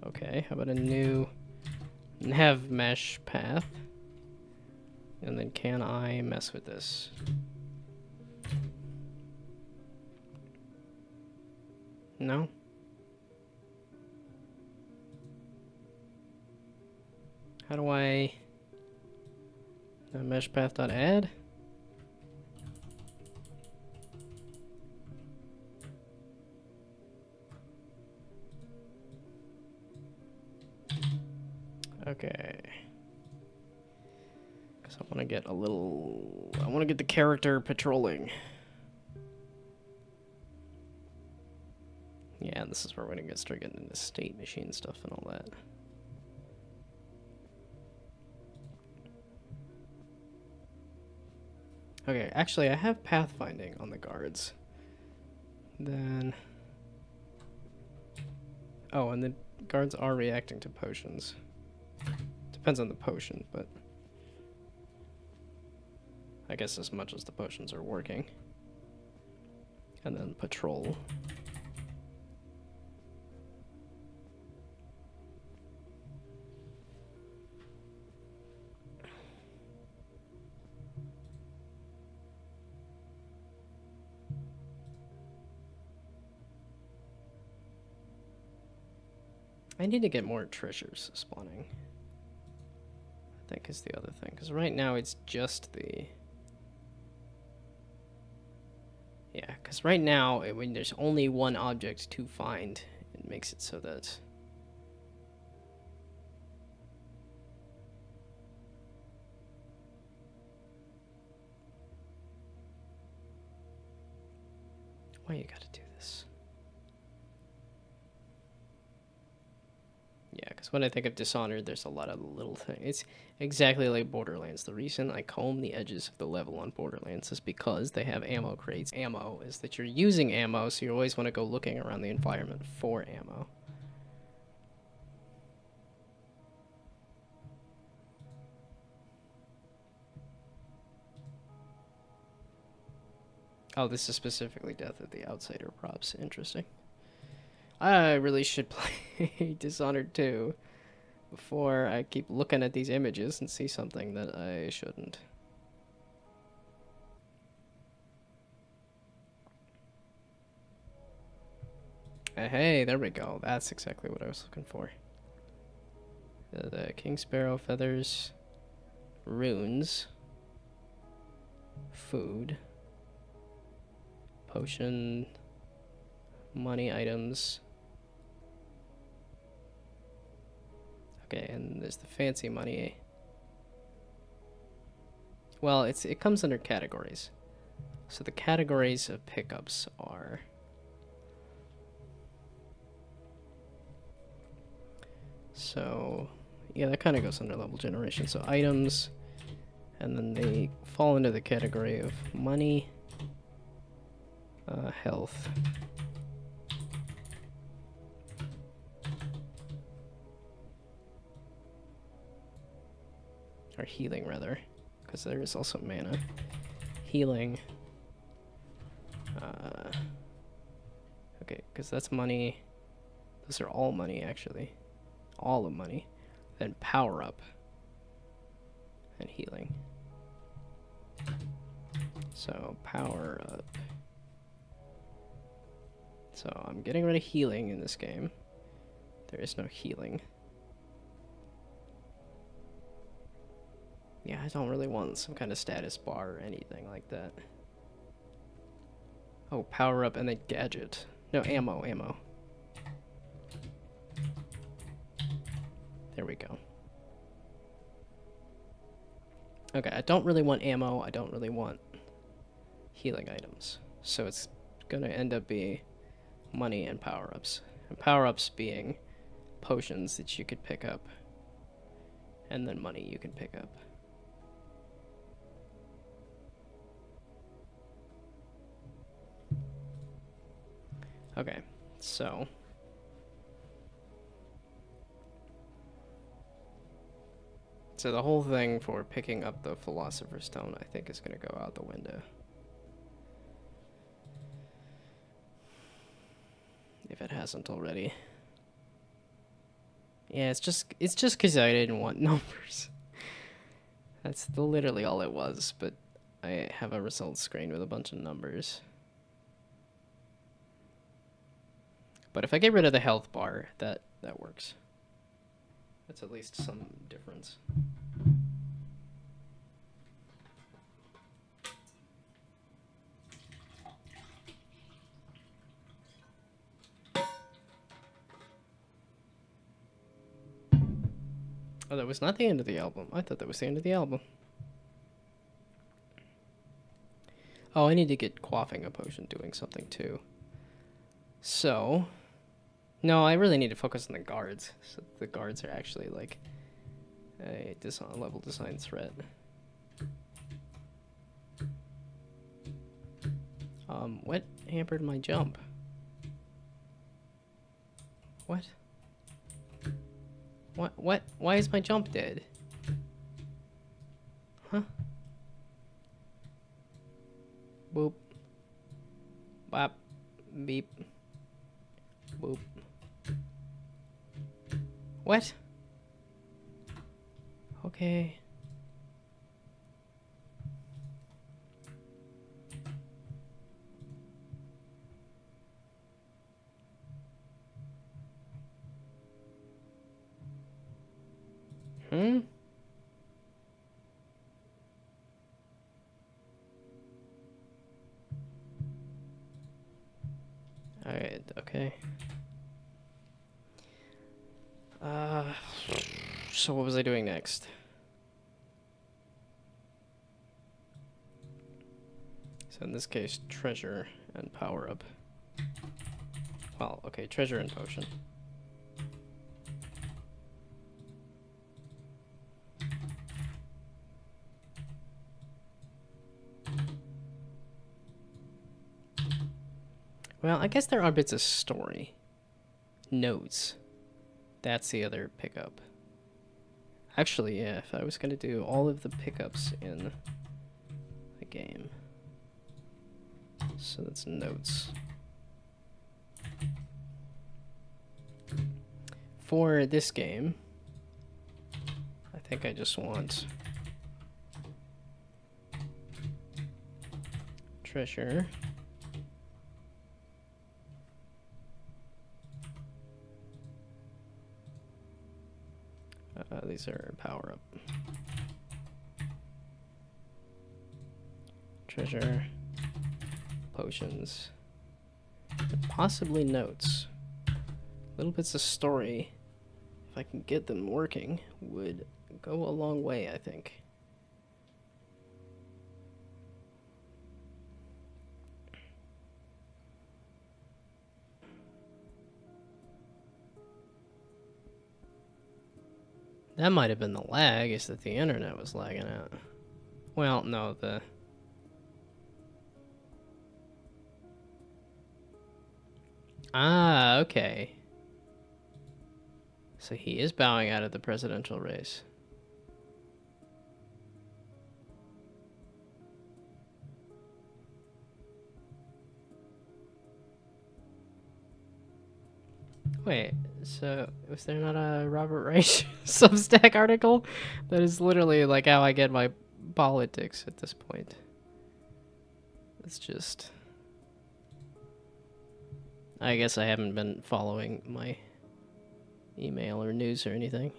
Okay, how about a new nav mesh path? And then can I mess with this? No? How do I mesh path.add? Okay. Because I want to get a little... I want to get the character patrolling. Yeah, this is where we're going to start getting into state machine stuff and all that. Okay, actually I have pathfinding on the guards. Then... Oh, and the guards are reacting to potions. Depends on the potion, but... I guess as much as the potions are working. And then patrol. I need to get more treasures spawning, I think is the other thing. Because right now it's just the... Yeah, because right now, when there's only one object to find, it makes it so that... Why you gotta do this? Yeah, because when I think of Dishonored, there's a lot of little things. It's exactly like Borderlands. The reason I comb the edges of the level on Borderlands is because they have ammo crates. Ammo is that you're using ammo, so you always want to go looking around the environment for ammo. Oh, this is specifically Death of the Outsider props. Interesting. I really should play Dishonored 2 before I keep looking at these images and see something that I shouldn't. Hey, there we go. That's exactly what I was looking for. The King Sparrow feathers, runes, food, potion, money items. Okay, and there's the fancy money. Well, it comes under categories. So the categories of pickups are... So, yeah, that kind of goes under level generation. So items, and then they fall into the category of money, health, Or healing, rather. Because there is also mana. Healing. Okay, because that's money. Those are all money, actually. All of money. Then power up. And healing. So, power up. So, I'm getting rid of healing in this game. There is no healing. Yeah, I don't really want some kind of status bar or anything like that. Oh, power up and then gadget. No, ammo. There we go. Okay, I don't really want ammo. I don't really want healing items. So it's gonna end up being money and power-ups. And power-ups being potions that you could pick up. And then money you can pick up. Okay, so... So the whole thing for picking up the Philosopher's Stone, I think, is going to go out the window. If it hasn't already. Yeah, it's just because I didn't want numbers. That's literally all it was, but I have a results screen with a bunch of numbers. But if I get rid of the health bar, that works. That's at least some difference. Oh, that was not the end of the album. I thought that was the end of the album. Oh, I need to get quaffing a potion doing something too. So... No, I really need to focus on the guards. So the guards are actually like a level design threat. What hampered my jump? What? What? Why is my jump dead? Huh? Boop. Bop. Beep. Boop. What? Okay. Alright, okay. So what was I doing next? So in this case, treasure and power up. Well, okay, treasure and potion. Well, I guess there are bits of story. Notes. That's the other pickup. Actually, yeah, if I was going to do all of the pickups in the game. So that's notes. For this game, I think I just want treasure. These are power up. Treasure, potions, and possibly notes. Little bits of story, if I can get them working, would go a long way, I think. That might have been the lag, is that the internet was lagging out. Well, no, the... Ah, okay. So he is bowing out of the presidential race. Wait, so was there not a Robert Reich Substack article? That is literally like how I get my politics at this point. It's just... I guess I haven't been following my email or news or anything.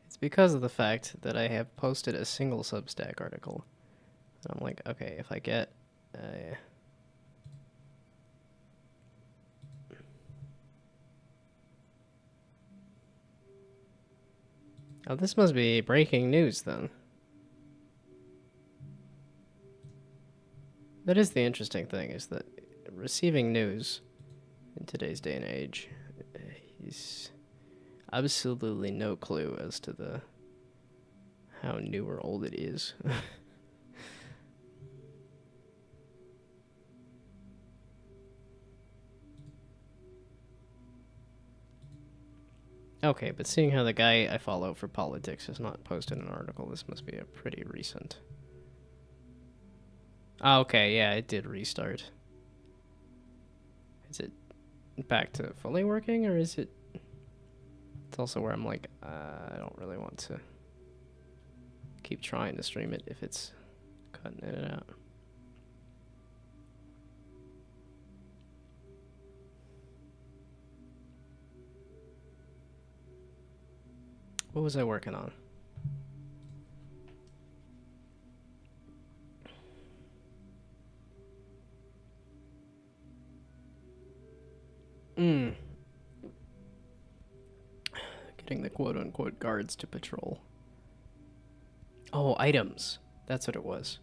It's because of the fact that I have posted a single Substack article. And I'm like, okay, if I get oh, this must be breaking news then. That is the interesting thing, is that receiving news in today's day and age is absolutely no clue as to the how new or old it is. Okay, but seeing how the guy I follow for politics has not posted an article, this must be a pretty recent. Oh, okay, yeah, it did restart. Is it back to fully working, or is it... It's also where I'm like, I don't really want to keep trying to stream it if it's cutting in and out. What was I working on? Getting the quote-unquote guards to patrol. Oh, items. That's what it was.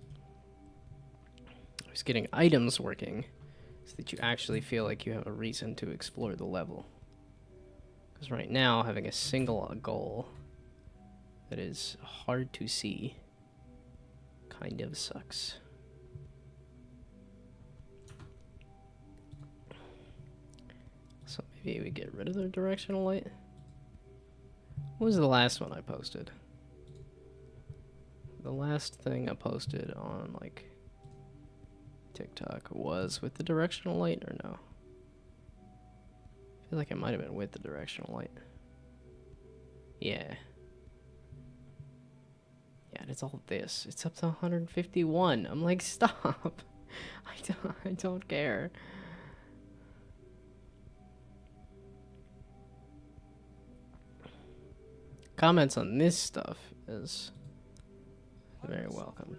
I was getting items working so that you actually feel like you have a reason to explore the level. Because right now, having a single goal that is hard to see kind of sucks. So maybe we get rid of the directional light. What was the last one I posted? The last thing I posted on, like, TikTok was with the directional light, or no? I feel like it might have been with the directional light. Yeah. Yeah, and it's all this. It's up to 151. I'm like, stop. I don't care. Comments on this stuff is very welcome.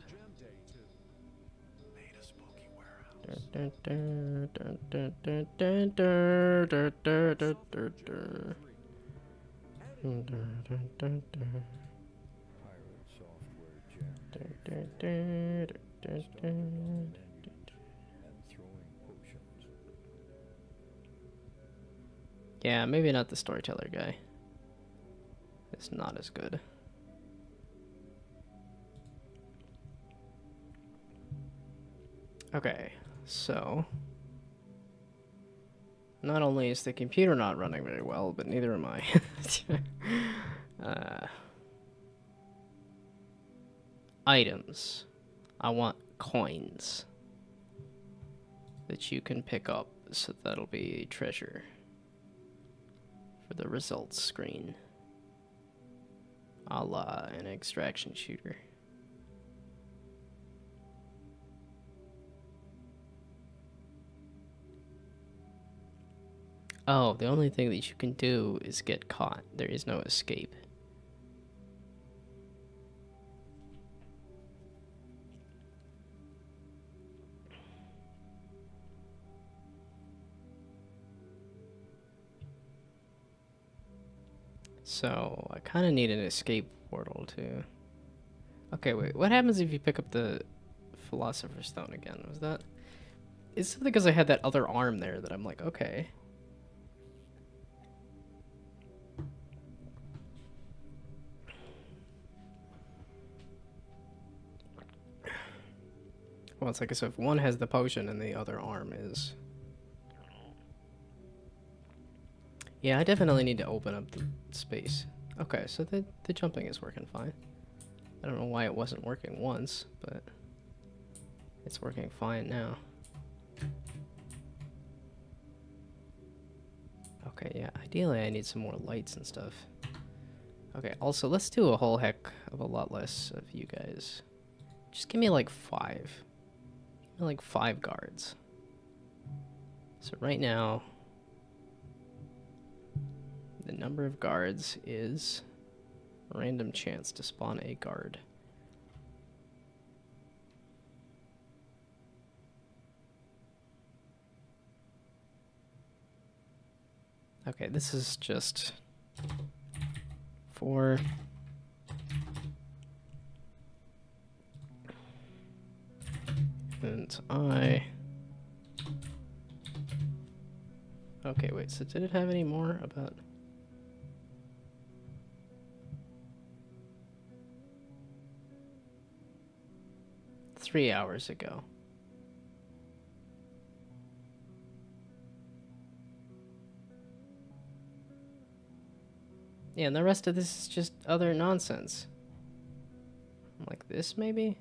Yeah, maybe not the storyteller guy. It's not as good. Okay, so not only is the computer not running very well, but neither am I. Items. I want coins that you can pick up, so that'll be a treasure for the results screen. A la an extraction shooter. Oh, the only thing that you can do is get caught. There is no escape. So, I kind of need an escape portal too. Okay, wait, what happens if you pick up the Philosopher's Stone again? Was that... It's something because I had that other arm there that I'm like, okay. Well, it's like so if one has the potion and the other arm is... Yeah, I definitely need to open up the space. Okay, so the jumping is working fine. I don't know why it wasn't working once, but it's working fine now. Okay, yeah, ideally I need some more lights and stuff. Okay, also let's do a whole heck of a lot less of you guys. Just give me like 5. Give me like 5 guards. So right now, the number of guards is random chance to spawn a guard. Okay, this is just 4. And I... Okay, wait, so did it have any more about... 3 hours ago. Yeah, and the rest of this is just other nonsense. Like this, maybe?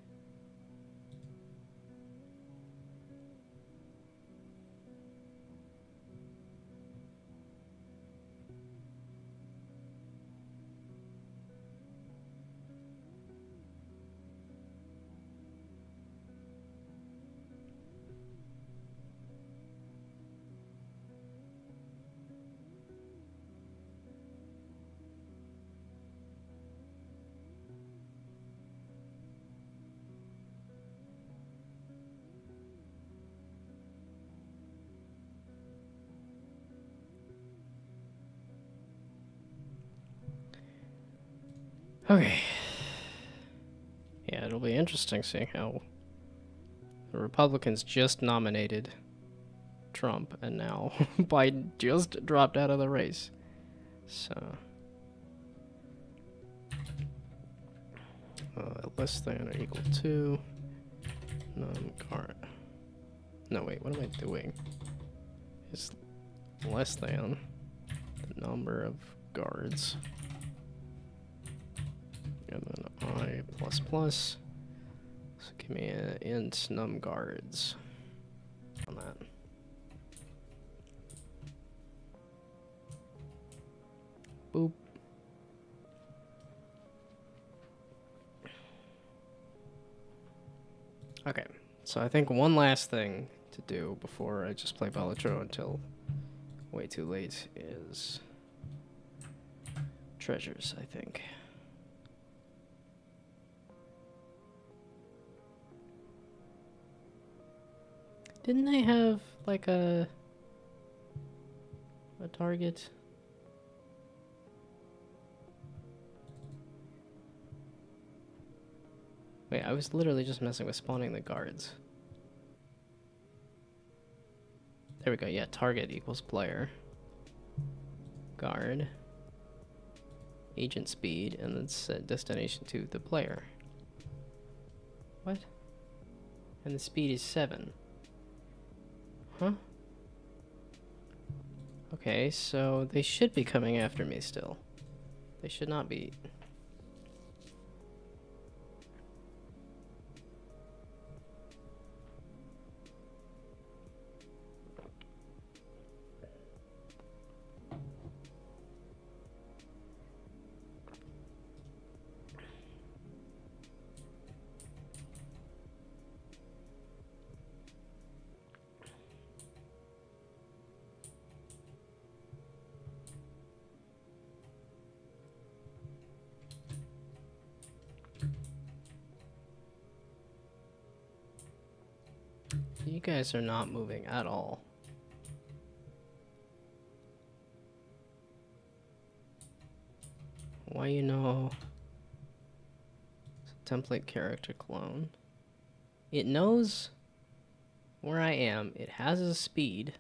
Okay. Yeah, it'll be interesting seeing how the Republicans just nominated Trump and now Biden just dropped out of the race. So, less than or equal to guard. No, wait, what am I doing? It's less than the number of guards. And then I plus plus. So give me an int num guards on that. Boop. Okay, so I think one last thing to do before I just play Balatro until way too late is treasures, I think. Didn't they have like a target? Wait, I was literally just messing with spawning the guards. There we go, yeah, target equals player. Guard. Agent speed, and then set destination to the player. What? And the speed is 7. Huh? Okay, so they should be coming after me still. They should not be. You guys are not moving at all. Why you know? It's a template character clone. It knows where I am. It has a speed.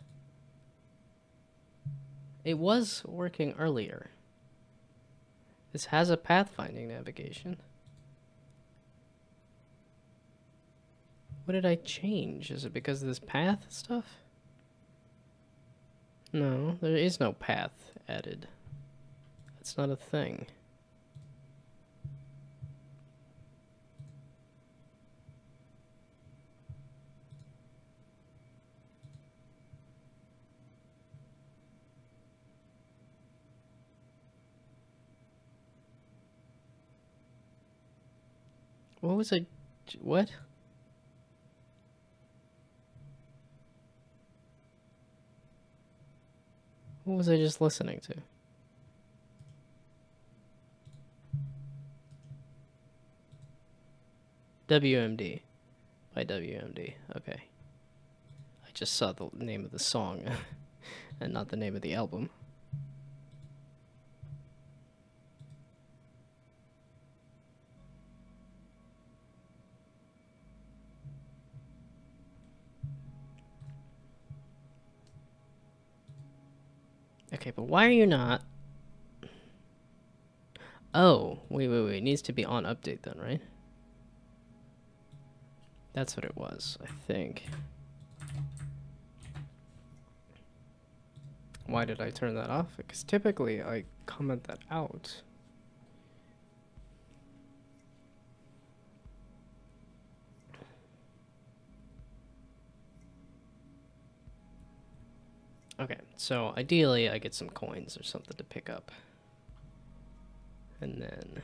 It was working earlier. This has a pathfinding navigation. What did I change? Is it because of this path stuff? No, there is no path added. That's not a thing. What was I... What? What was I just listening to? WMD. By WMD. Okay. I just saw the name of the song and not the name of the album. Okay, but why are you not... Oh, wait. It needs to be on update then, right? That's what it was, I think. Why did I turn that off? Because typically I comment that out. Okay, so ideally I get some coins or something to pick up. And then...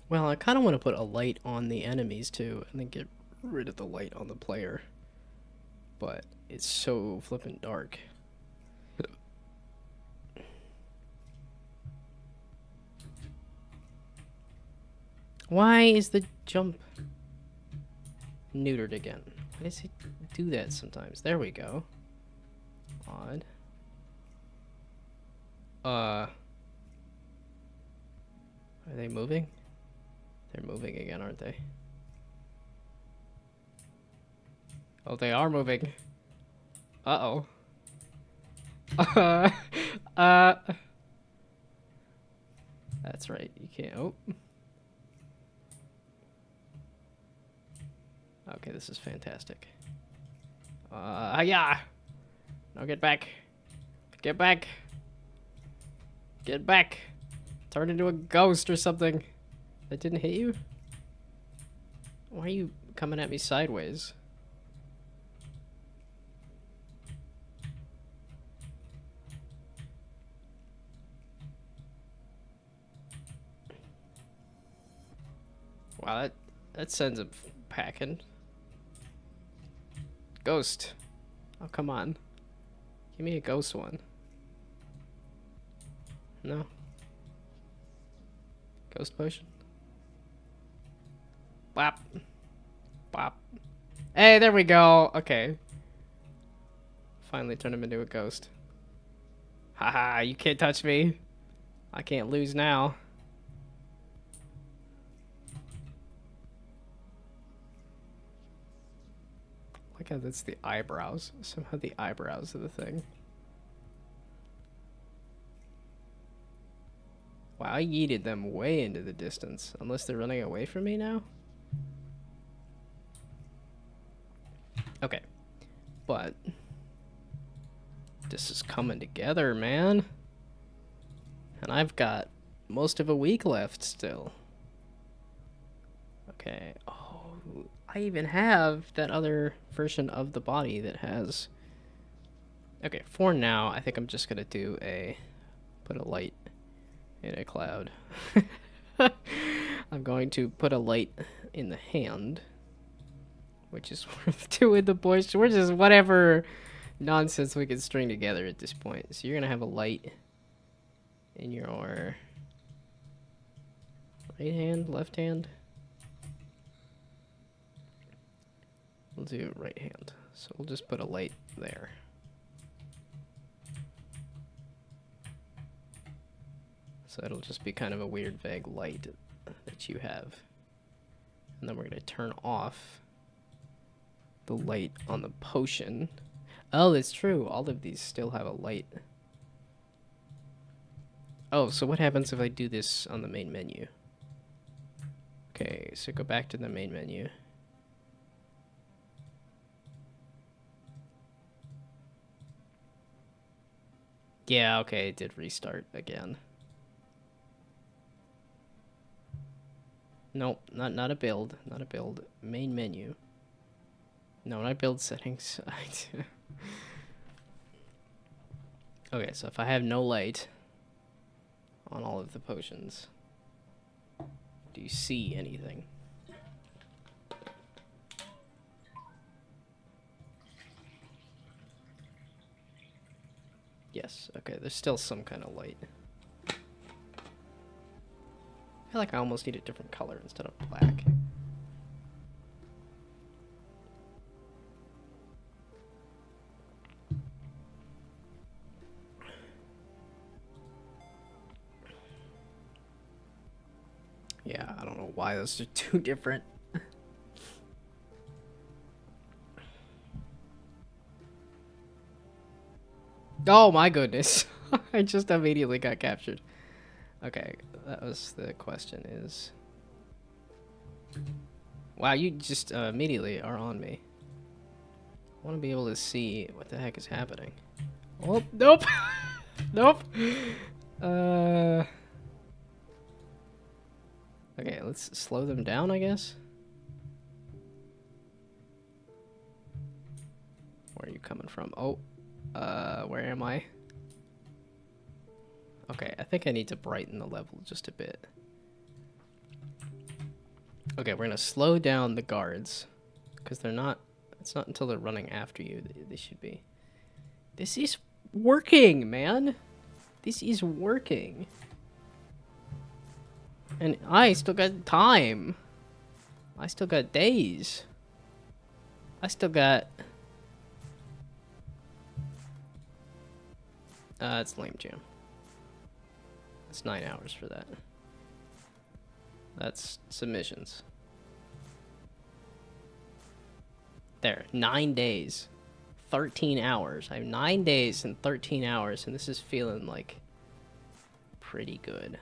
Well, I kind of want to put a light on the enemies too, and then get rid of the light on the player. But it's so flippin' dark. Why is the jump neutered again? Why does it do that sometimes? There we go. Odd. Are they moving? They're moving again, aren't they? Oh, they are moving. Uh-oh. That's right. You can't... Oh. Okay, this is fantastic. Yeah. No, get back. Get back. Get back. Turn into a ghost or something. That didn't hit you? Why are you coming at me sideways? Wow, that sends him packing. Ghost. Oh, come on. Give me a ghost one. No? Ghost potion? Bop. Bop. Hey, there we go. Okay. Finally turned him into a ghost. Haha, you can't touch me. I can't lose now. Look how that's the eyebrows. Somehow the eyebrows are the thing. Wow, I yeeted them way into the distance. Unless they're running away from me now? Okay. But... this is coming together, man. And I've got most of a week left still. Okay. Oh, I even have that other version of the body that has... Okay, for now, I think I'm just gonna do a... put a light in a cloud. I'm going to put a light in the hand, which is worth doing the bush. We're just whatever nonsense we can string together at this point. So you're gonna have a light in your right hand, left hand. We'll do right hand. So we'll just put a light there. So it'll just be kind of a weird vague light that you have. And then we're going to turn off the light on the potion. Oh, that's true. All of these still have a light. Oh, so what happens if I do this on the main menu? Okay, so go back to the main menu. Yeah, okay, it did restart again. Nope, not a build, not a build. Main menu. No, not build settings. Okay, so if I have no light on all of the potions, do you see anything? Yes, okay, there's still some kind of light. I feel like I almost need a different color instead of black. Yeah, I don't know why those are two different. Oh my goodness. I just immediately got captured. Okay, that was the question is... Wow, you just immediately are on me. I want to be able to see what the heck is happening. Oh, nope! Nope! Okay, let's slow them down, I guess. Where are you coming from? Oh, where am I? Okay, I think I need to brighten the level just a bit. Okay, we're gonna slow down the guards, because they're not, it's not until they're running after you that they should be. This is working, man! This is working. And I still got time. I still got days. I still got... it's lame jam. It's 9 hours for that. That's submissions. There, 9 days. 13 hours. I have 9 days and 13 hours, and this is feeling like pretty good.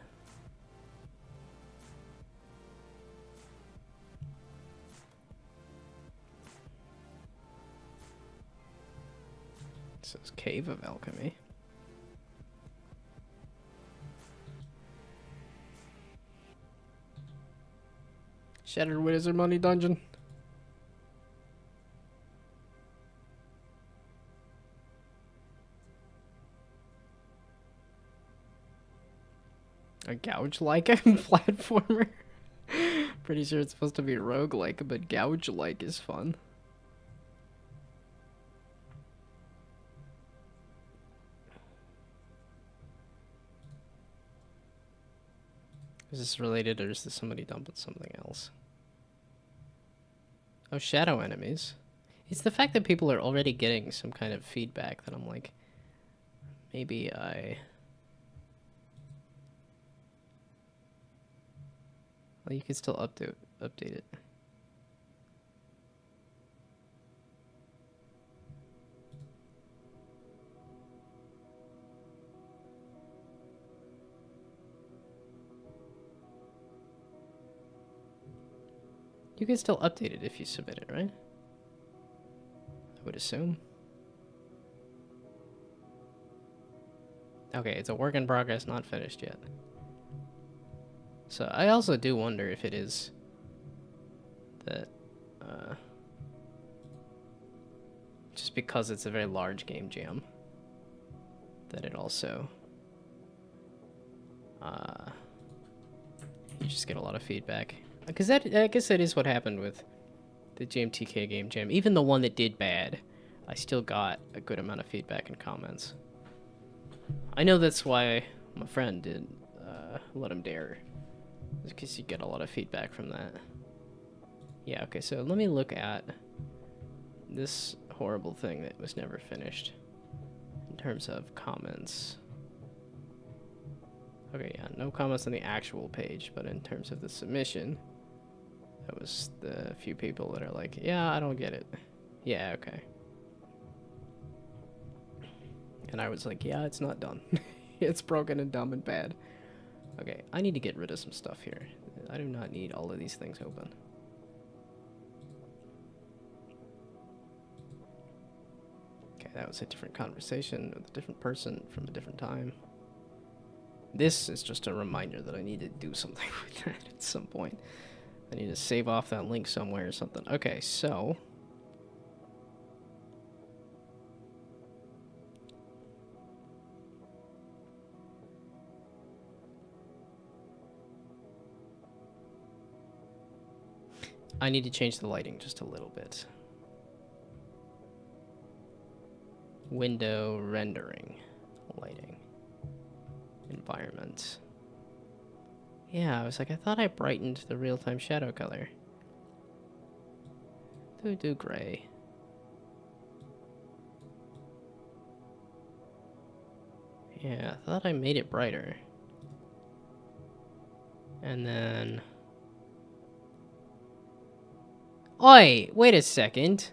This is Cave of Alchemy. Shattered Wizard Money Dungeon. A gouge-like platformer. Pretty sure it's supposed to be roguelike, but gouge-like is fun. Is this related, or is this somebody dumping something else? Oh, shadow enemies. It's the fact that people are already getting some kind of feedback that I'm like, maybe I... Well, you can still update it. You can still update it if you submit it, right? I would assume. Okay, it's a work in progress, not finished yet. So I also do wonder if it is that just because it's a very large game jam, that it also you just get a lot of feedback. Because I guess that is what happened with the GMTK game jam. Even the one that did bad, I still got a good amount of feedback and comments. I know that's why my friend did Let Him Dare. Because you get a lot of feedback from that. Yeah, okay, so let me look at this horrible thing that was never finished in terms of comments. Okay, yeah, no comments on the actual page, but in terms of the submission, that was the few people that are like, yeah, I don't get it. Yeah, okay. And I was like, yeah, it's not done. It's broken and dumb and bad. Okay, I need to get rid of some stuff here. I do not need all of these things open. Okay, that was a different conversation with a different person from a different time. This is just a reminder that I need to do something with that at some point. I need to save off that link somewhere or something. Okay, so... I need to change the lighting just a little bit. Window rendering. Lighting. Environment. Yeah, I was like, I thought I brightened the real-time shadow color. Do gray. Yeah, I thought I made it brighter. And then... Oi! Wait a second.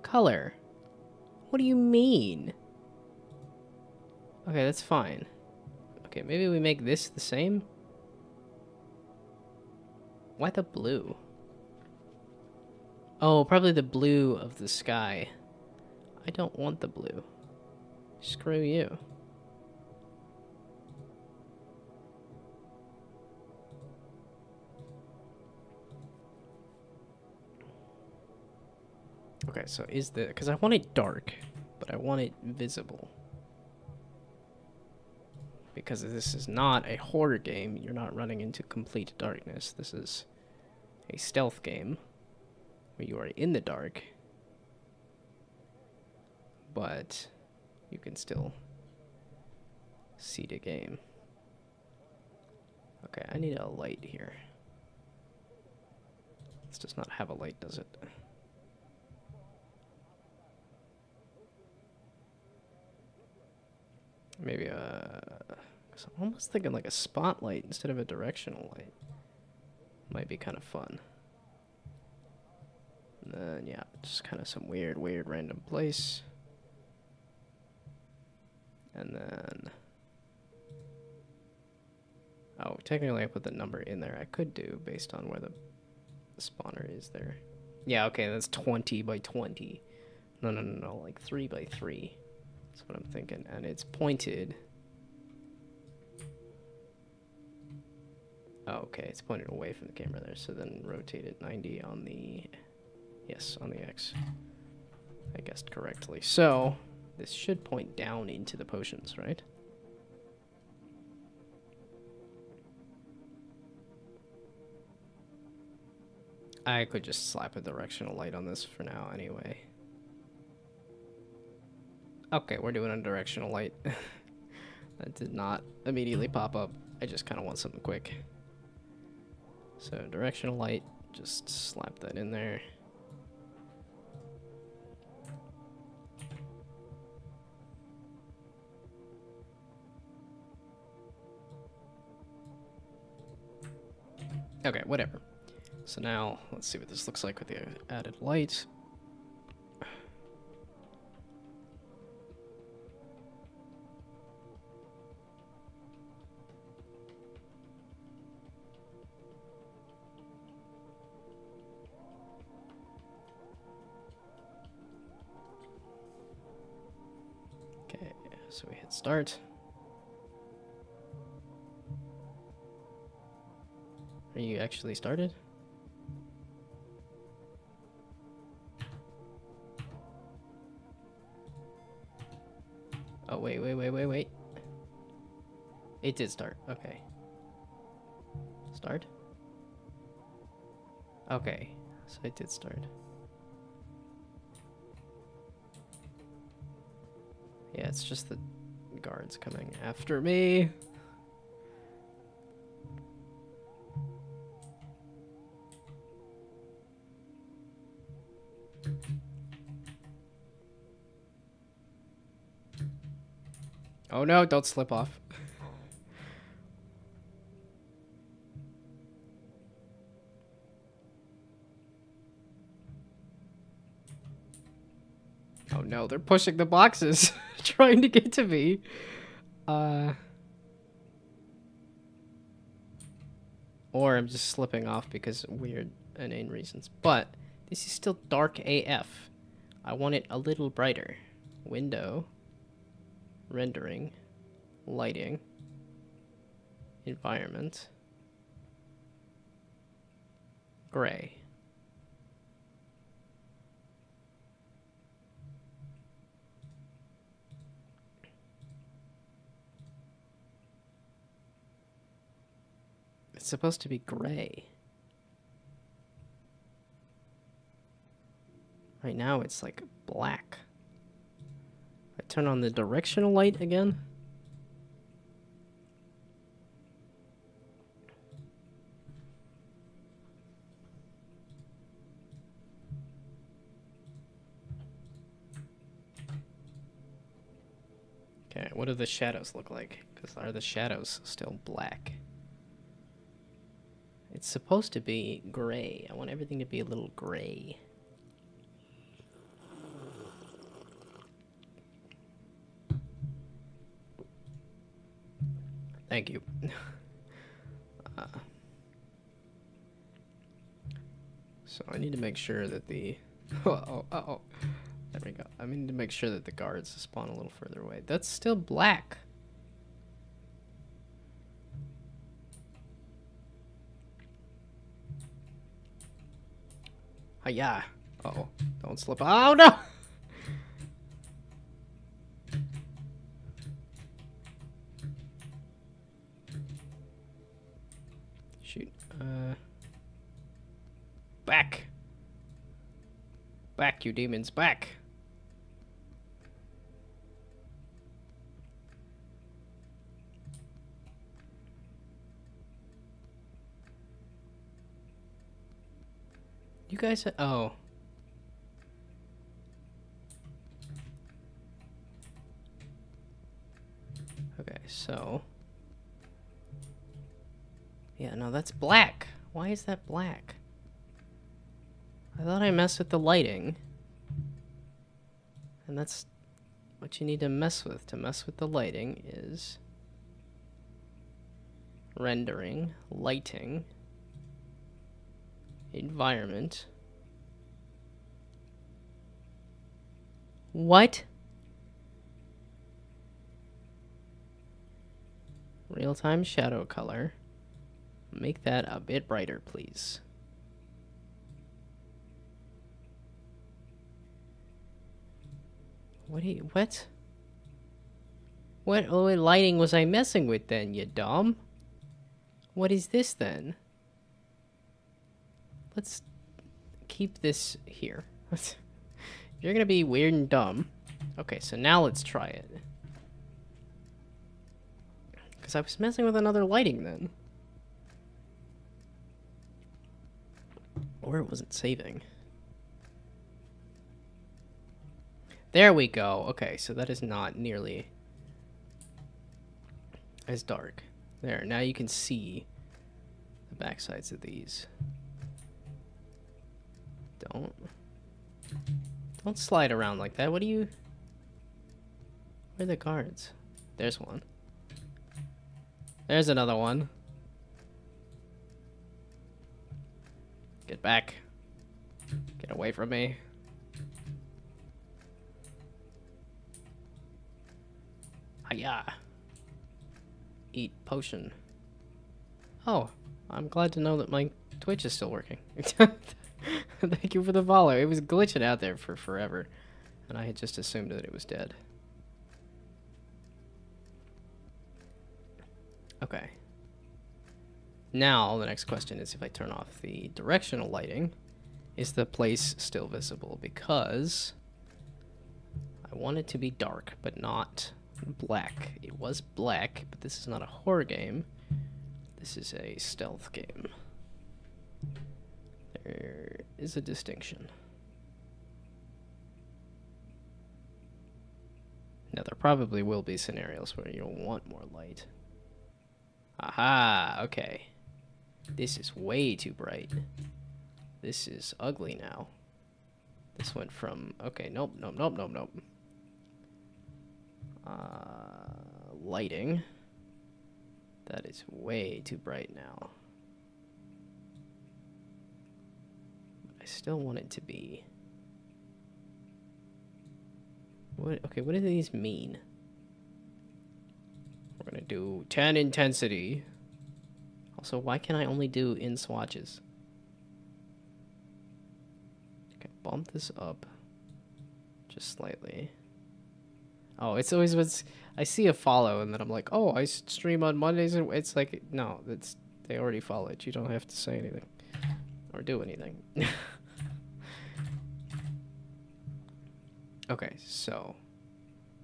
Color. What do you mean? Okay, that's fine. Okay, maybe we make this the same? Why the blue? Oh, probably the blue of the sky. I don't want the blue. Screw you. Okay, so is the... Because I want it dark, but I want it visible. Because this is not a horror game, you're not running into complete darkness. This is a stealth game where you are in the dark, but you can still see the game. Okay, I need a light here. This does not have a light, does it? Maybe cause I'm almost thinking like a spotlight instead of a directional light. Might be kind of fun. And then, yeah, just kind of some weird random place. And then... Oh, technically I put the number in there. I could do based on where the spawner is there. Yeah, okay, that's 20 by 20. No, like 3 by 3. That's what I'm thinking. And it's pointed... Oh, okay, it's pointed away from the camera there, so then rotate it 90 on the... Yes, on the X. I guessed correctly. So, this should point down into the potions, right? I could just slap a directional light on this for now anyway. Okay, we're doing a directional light. That did not immediately pop up. I just kind of want something quick. So, directional light, just slap that in there. Okay, whatever. So now, let's see what this looks like with the added light. Okay, so we hit start. Are you actually started? Oh, wait. It did start. Okay. Start? Okay. So it did start. Yeah, it's just the guards coming after me. Oh no, don't slip off. Oh no, they're pushing the boxes, trying to get to me. Or I'm just slipping off because of weird, inane reasons. But this is still dark AF. I want it a little brighter. Window. Rendering. Lighting. Environment. Gray. It's supposed to be gray. Right now it's like black. I turn on the directional light again. Okay, what do the shadows look like? Because are the shadows still black? It's supposed to be gray. I want everything to be a little gray. Thank you. So I need to make sure that the... oh. There we go. I need to make sure that the guards spawn a little further away. That's still black. Yeah. Uh-oh. Don't slip. Oh, no! Shoot. Back. Back, you demons. Back. You guys... Oh. Okay, so... Yeah, no, that's black. Why is that black? I thought I messed with the lighting. And that's what you need to mess with. To mess with the lighting is... rendering, lighting, environment. What? Real-time shadow color. Make that a bit brighter, please. What? What lighting was I messing with then, you dumb? What is this then? Let's keep this here. You're gonna be weird and dumb. Okay, so now let's try it. Because I was messing with another lighting then. Or it wasn't saving. There we go. Okay, so that is not nearly as dark. There, now you can see the backsides of these. Don't slide around like that. What do you... Where are the guards? There's one. There's another one. Get back. Get away from me. Hiya. Eat potion. Oh, I'm glad to know that my Twitch is still working. Thank you for the follow. It was glitching out there for forever, and I had just assumed that it was dead. Okay. Now, the next question is if I turn off the directional lighting, is the place still visible? Because I want it to be dark, but not black. It was black, but this is not a horror game. This is a stealth game. There is a distinction. Now, there probably will be scenarios where you'll want more light. Aha, okay. This is way too bright. This is ugly now. This went from, okay, nope, nope, nope, nope, nope. Lighting. That is way too bright now. I still want it to be. What? Okay, what do these mean? We're gonna do 10 intensity. Also, why can I only do in swatches? Okay, bump this up just slightly. Oh, it's always what's. I see a follow, and then I'm like, oh, I stream on Mondays, and it's like, no, that's they already followed. You don't have to say anything or do anything. Okay, so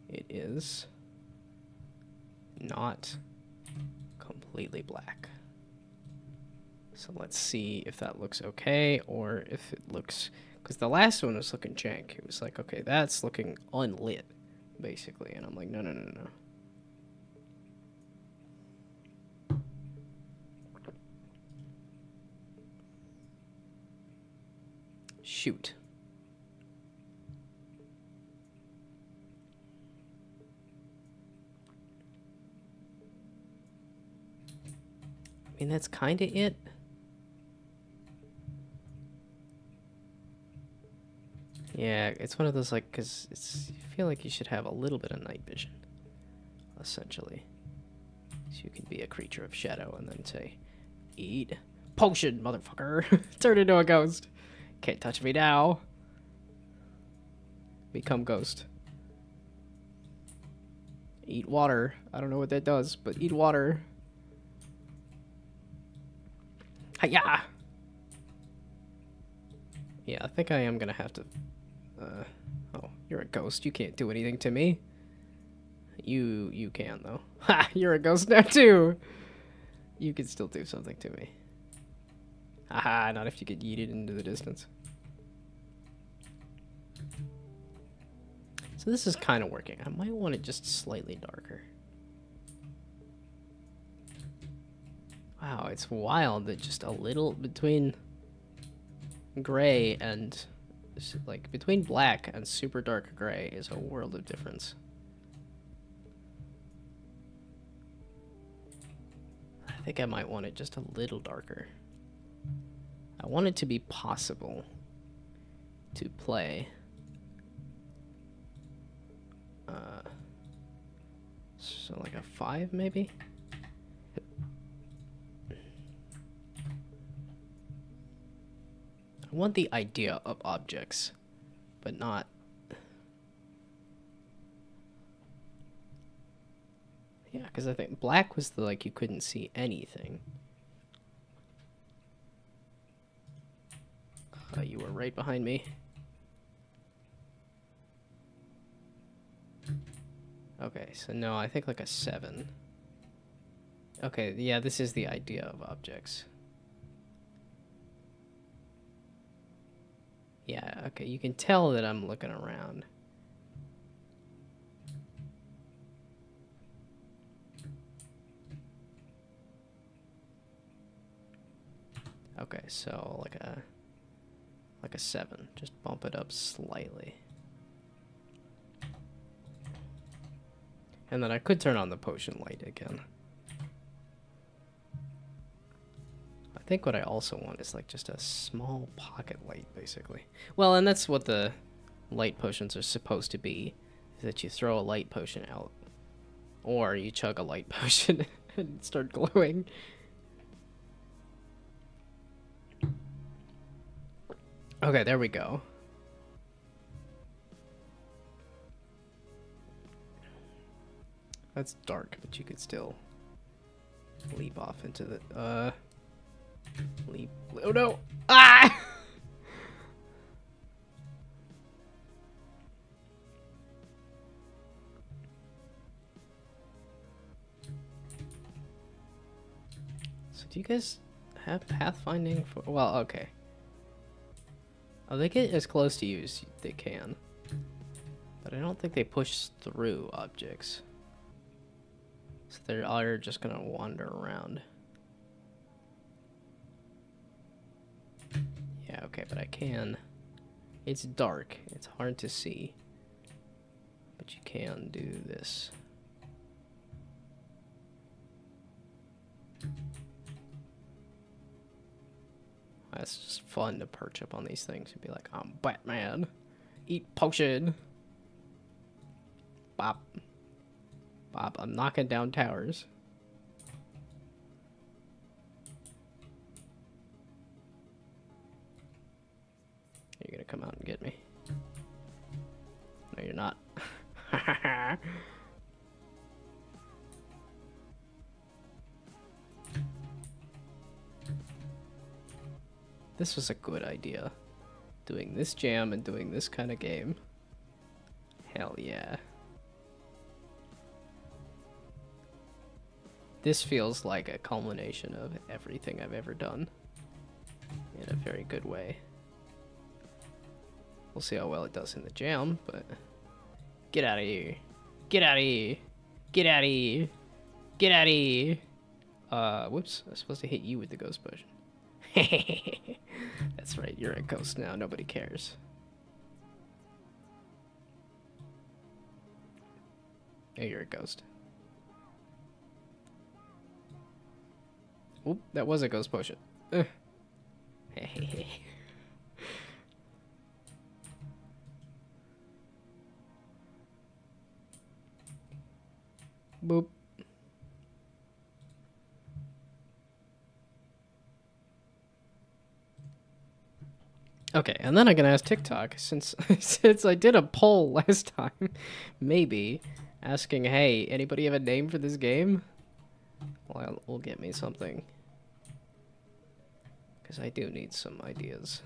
it is not completely black. So let's see if that looks okay, or if it looks, because the last one was looking jank. It was like, okay, that's looking unlit, basically, and I'm like, no, no, no, no. Shoot. I mean, that's kind of it. Yeah, it's one of those, like, because it's, you feel like you should have a little bit of night vision, essentially. So you can be a creature of shadow and then say, eat potion, motherfucker. Turn into a ghost. Can't touch me now. Become ghost. Eat water. I don't know what that does, but eat water. Hiya! Yeah, I think I am gonna have to... oh, you're a ghost. You can't do anything to me. You can, though. Ha! You're a ghost now, too! You can still do something to me. Haha, not if you get yeeted into the distance. So this is kind of working. I might want it just slightly darker. Wow, it's wild that just a little between gray and, like, between black and super dark gray is a world of difference. I think I might want it just a little darker. I want it to be possible to play. So like a 5 maybe? I want the idea of objects, but not... Yeah, because I think black was the, like, you couldn't see anything. You were right behind me. Okay, so no, I think like a 7. Okay, yeah, this is the idea of objects. Yeah, okay, you can tell that I'm looking around. Okay, so like a 7. Just bump it up slightly. And then I could turn on the potion light again. I think what I also want is like just a small pocket light, basically. Well, and that's what the light potions are supposed to be, is that you throw a light potion out. Or you chug a light potion and start glowing. Okay, there we go. That's dark, but you could still leap off into the, leap. Oh no! Ah! So do you guys have pathfinding for, well, okay. Oh, they get as close to you as they can. But I don't think they push through objects. So they are just gonna wander around. Yeah, okay, but I can It's dark. It's hard to see. But you can do this. It's just fun to perch up on these things and be like, I'm Batman. Eat potion. Bop. Bop. I'm knocking down towers. You're gonna come out and get me. No, you're not. This was a good idea. Doing this jam and doing this kind of game. Hell yeah. This feels like a culmination of everything I've ever done. In a very good way. We'll see how well it does in the jam, but... Get out of here. Get out of here. Get out of here. Get out of here. Whoops. I was supposed to hit you with the ghost potion. That's right, you're a ghost now. Nobody cares. Oh, you're a ghost. Oop, that was a ghost potion. Boop. Okay, and then I can ask TikTok, since I did a poll last time, maybe, asking, hey, anybody have a name for this game? Well, will get me something. Because I do need some ideas.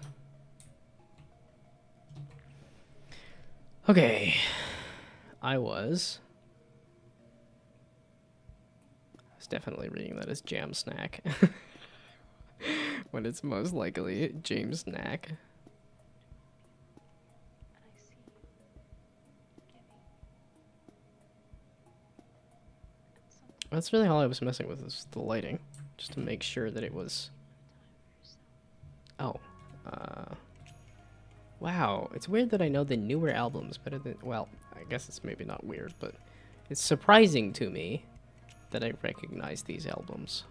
Okay. I was definitely reading that as jam snack. When it's most likely jam snack. That's really all I was messing with, was the lighting. Just to make sure that it was... Oh. Wow. It's weird that I know the newer albums better than... Well, I guess it's maybe not weird, but... It's surprising to me that I recognize these albums.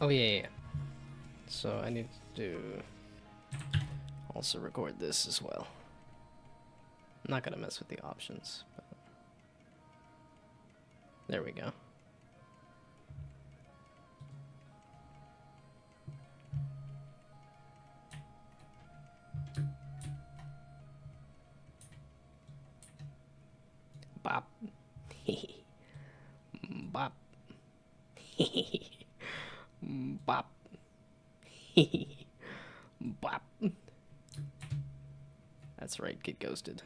Oh, yeah. So I need to also record this as well. I'm not gonna mess with the options, but there we go. Bop. Bop. Bop. Bop. That's right, get ghosted.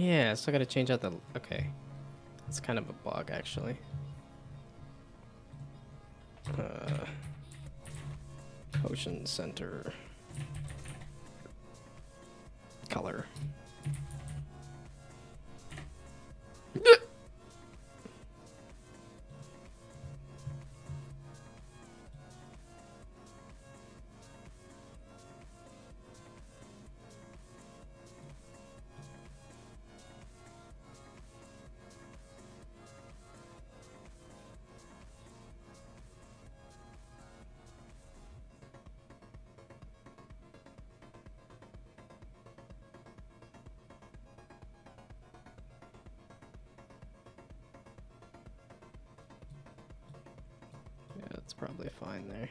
yeah, still gotta change out the... Okay. It's kind of a bug, actually. Potion center. Color. Yeah, that's probably fine there.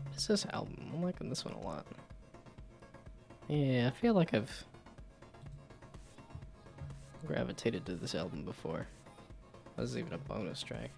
What's this album? I'm liking this one a lot. Yeah, I feel like I've gravitated to this album before. This is even a bonus track.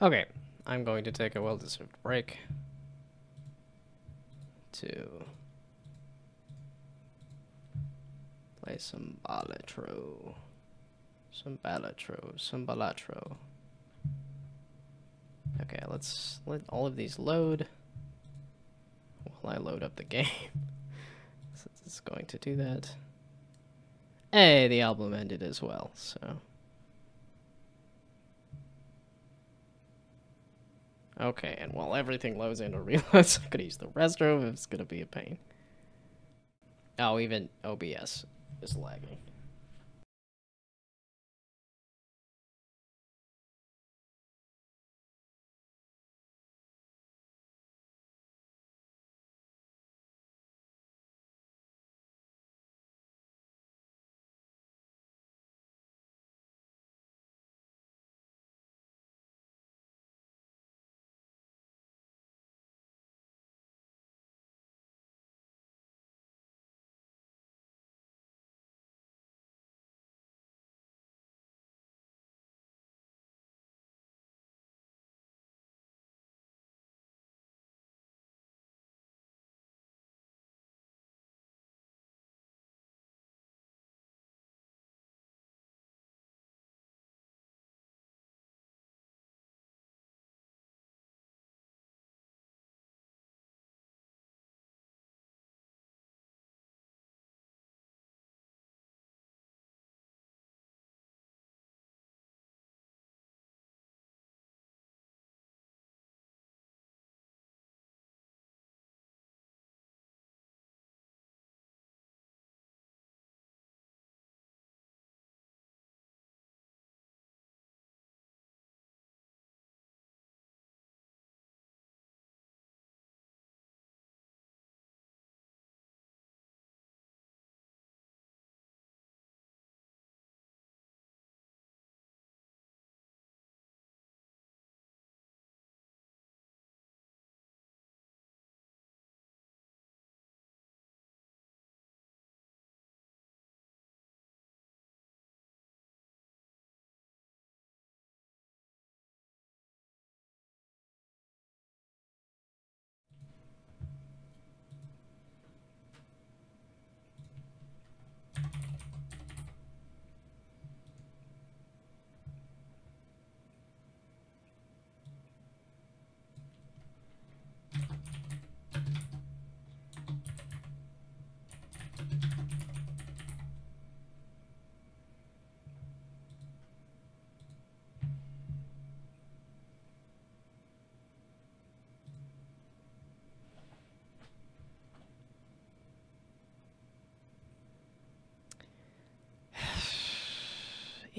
Okay, I'm going to take a well-deserved break to play some balatro. Some balatro. Okay, let's let all of these load while I load up the game. So it's going to do that. Hey, the album ended as well, so... Okay, and while everything loads in, I realize I'm gonna use the restroom, it's gonna be a pain. Oh, even OBS is lagging.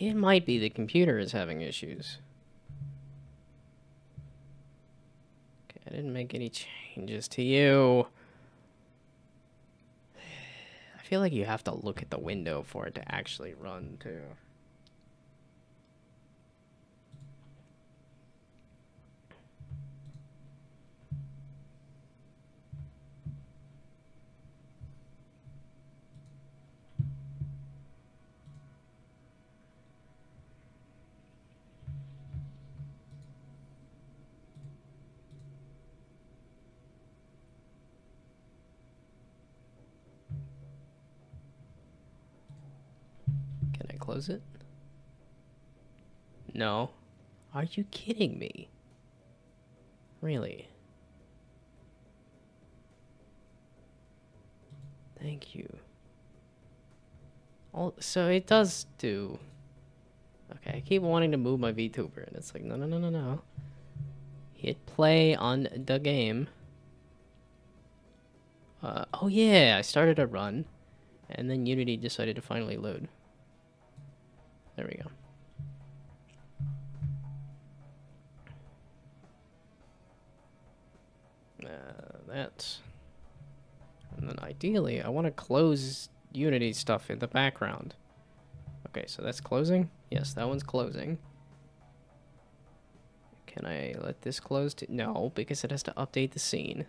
It might be the computer is having issues. Okay, I didn't make any changes to you. I feel like you have to look at the window for it to actually run, too. Can I close it? No. Are you kidding me? Really? Thank you. Oh, so it does do... Okay, I keep wanting to move my VTuber, and it's like, no, no, no, no, no. Hit play on the game. Oh yeah, I started a run, and then Unity decided to finally load. There we go. That. And then ideally, I want to close Unity stuff in the background. Okay, so that's closing? Yes, that one's closing. Can I let this close too? No, because it has to update the scene.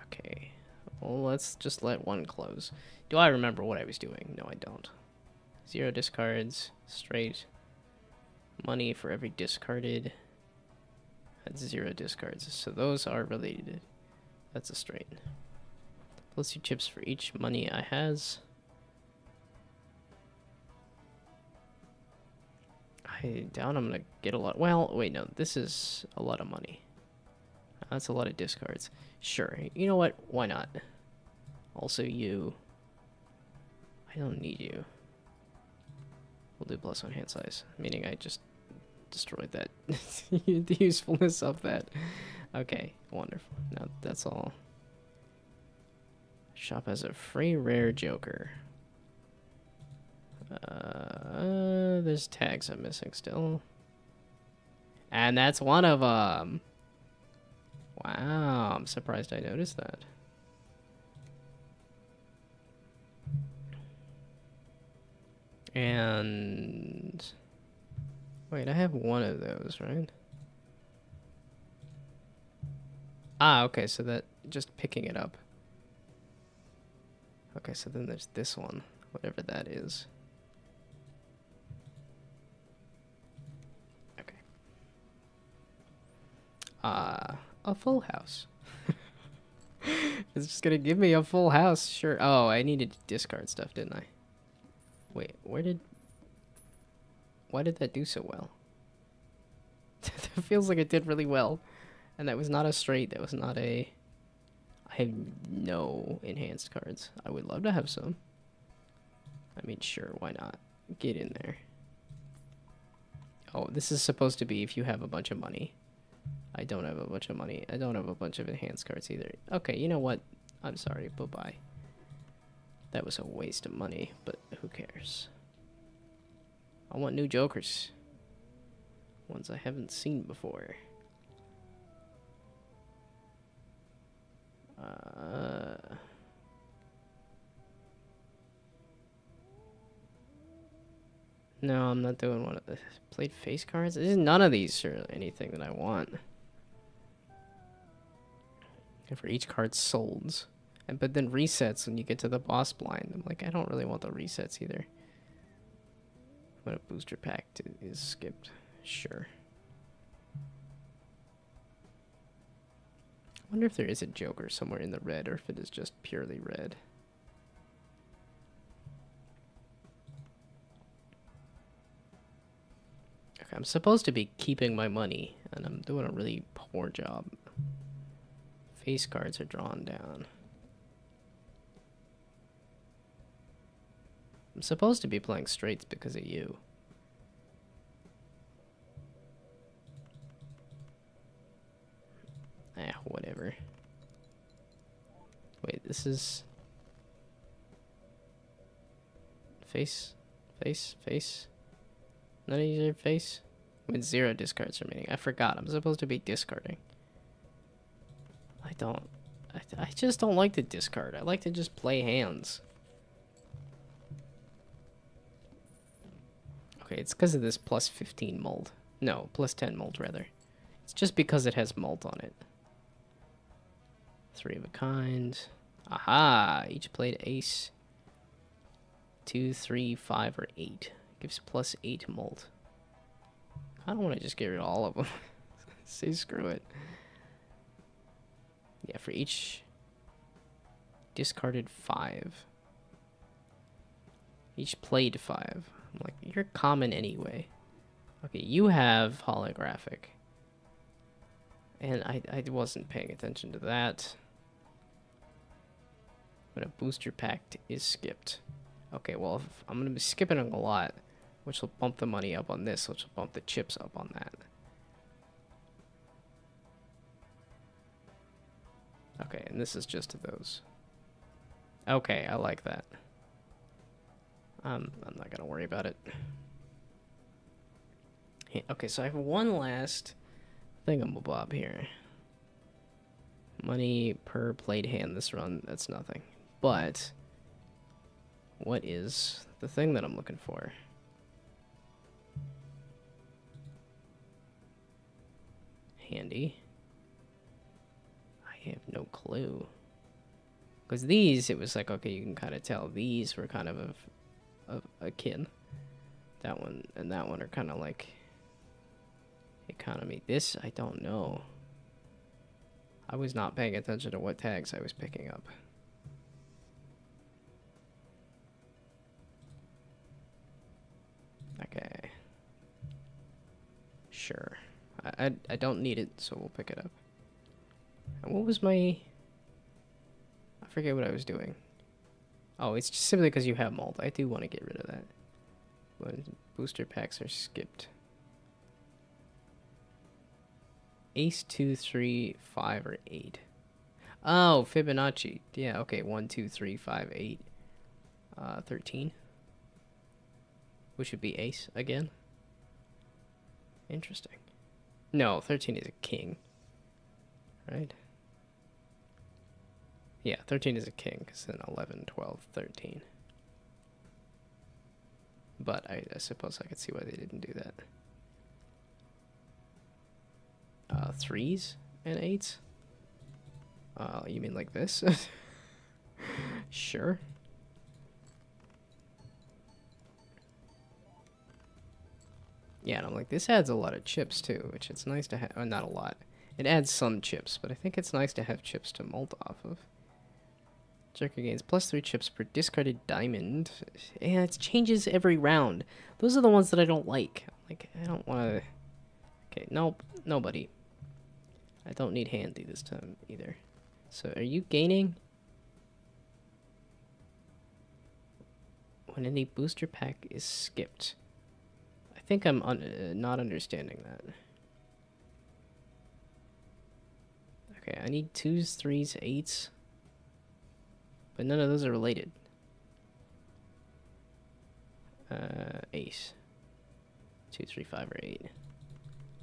Okay. Well, let's just let one close. Do I remember what I was doing? No, I don't. 0 discards, straight. Money for every discarded. That's 0 discards. So those are related. That's a straight. Plus 2 chips for each money I has. I doubt I'm gonna get a lot. Well, wait, no. This is a lot of money. That's a lot of discards. Sure. You know what? Why not? Also you. I don't need you. We'll do +1 hand size. Meaning I just destroyed that. The usefulness of that. Okay, wonderful. Now that's all. Shop has a free rare joker. There's tags I'm missing still. And that's one of them. Wow, I'm surprised I noticed that. And... Wait, I have one of those, right? Ah, okay, so that... Just picking it up. Okay, so then there's this one. Whatever that is. Okay. A full house. It's just gonna give me a full house, sure. Oh, I needed to discard stuff, didn't I? Wait, why did that do so well? That feels like it did really well. And that was not a straight, that was not a... I have no enhanced cards. I would love to have some. I mean, sure, why not? Get in there. Oh, this is supposed to be if you have a bunch of money. I don't have a bunch of money. I don't have a bunch of enhanced cards either. Okay, you know what? I'm sorry, bye-bye. That was a waste of money, but who cares? I want new jokers. Ones I haven't seen before. No, I'm not doing one of the played face cards. None of these are anything that I want. And for each card sold. But then resets when you get to the boss blind. I'm like, I don't really want the resets either. When a booster pack is skipped. Sure. I wonder if there is a Joker somewhere in the red or if it is just purely red. Okay, I'm supposed to be keeping my money, and I'm doing a really poor job. Face cards are drawn down. I'm supposed to be playing straights because of you. Whatever. Wait, this is... Face, face. None of these are face. With 0 discards remaining. I forgot. I'm supposed to be discarding. I don't. I just don't like to discard. I like to just play hands. Okay, it's because of this plus 15 mold. No, plus 10 mold, rather. It's just because it has mold on it. 3 of a kind. Aha! Each played ace. 2, 3, 5, or 8. Gives plus 8 mold. I don't want to just get rid of all of them. Say screw it. Yeah, for each discarded 5. Each played 5. I'm like, you're common anyway. Okay, you have holographic. And I wasn't paying attention to that. But a booster pack is skipped. Okay, well, if I'm going to be skipping a lot, which will bump the money up on this, which will bump the chips up on that. Okay, and this is just to those. Okay, I like that. I'm not gonna worry about it. Okay, so I have one last thingamabob here. Money per played hand this run, that's nothing. But what is the thing that I'm looking for? Handy. I have no clue. Because these, it was like, okay, you can kind of tell these were kind of akin. That one and that one are kind of like economy. This, I don't know. I was not paying attention to what tags I was picking up. Okay. Sure. I don't need it, so we'll pick it up. And what was my... I forget what I was doing. Oh, it's just simply because you have mold. I do want to get rid of that. But booster packs are skipped. Ace, 2, 3, 5, or 8. Oh, Fibonacci. Yeah, okay. 1, 2, 3, 5, 8. 13. Which would be ace again. Interesting. No, 13 is a king. Right? Yeah, 13 is a king, because then 11, 12, 13. But I suppose I could see why they didn't do that. 3s and 8s? You mean like this? Sure. Yeah, and I'm like, this adds a lot of chips too, which it's nice to have. Oh, not a lot. It adds some chips, but I think it's nice to have chips to mold off of. Joker gains plus 3 chips per discarded diamond. Yeah, it changes every round. Those are the ones that I don't like. Like, I don't want to... Okay, nope, nobody. I don't need handy this time either. So, are you gaining? When any booster pack is skipped. I think I'm not understanding that. Okay, I need 2s, 3s, 8s. But none of those are related. Ace. 2, 3, 5, or 8.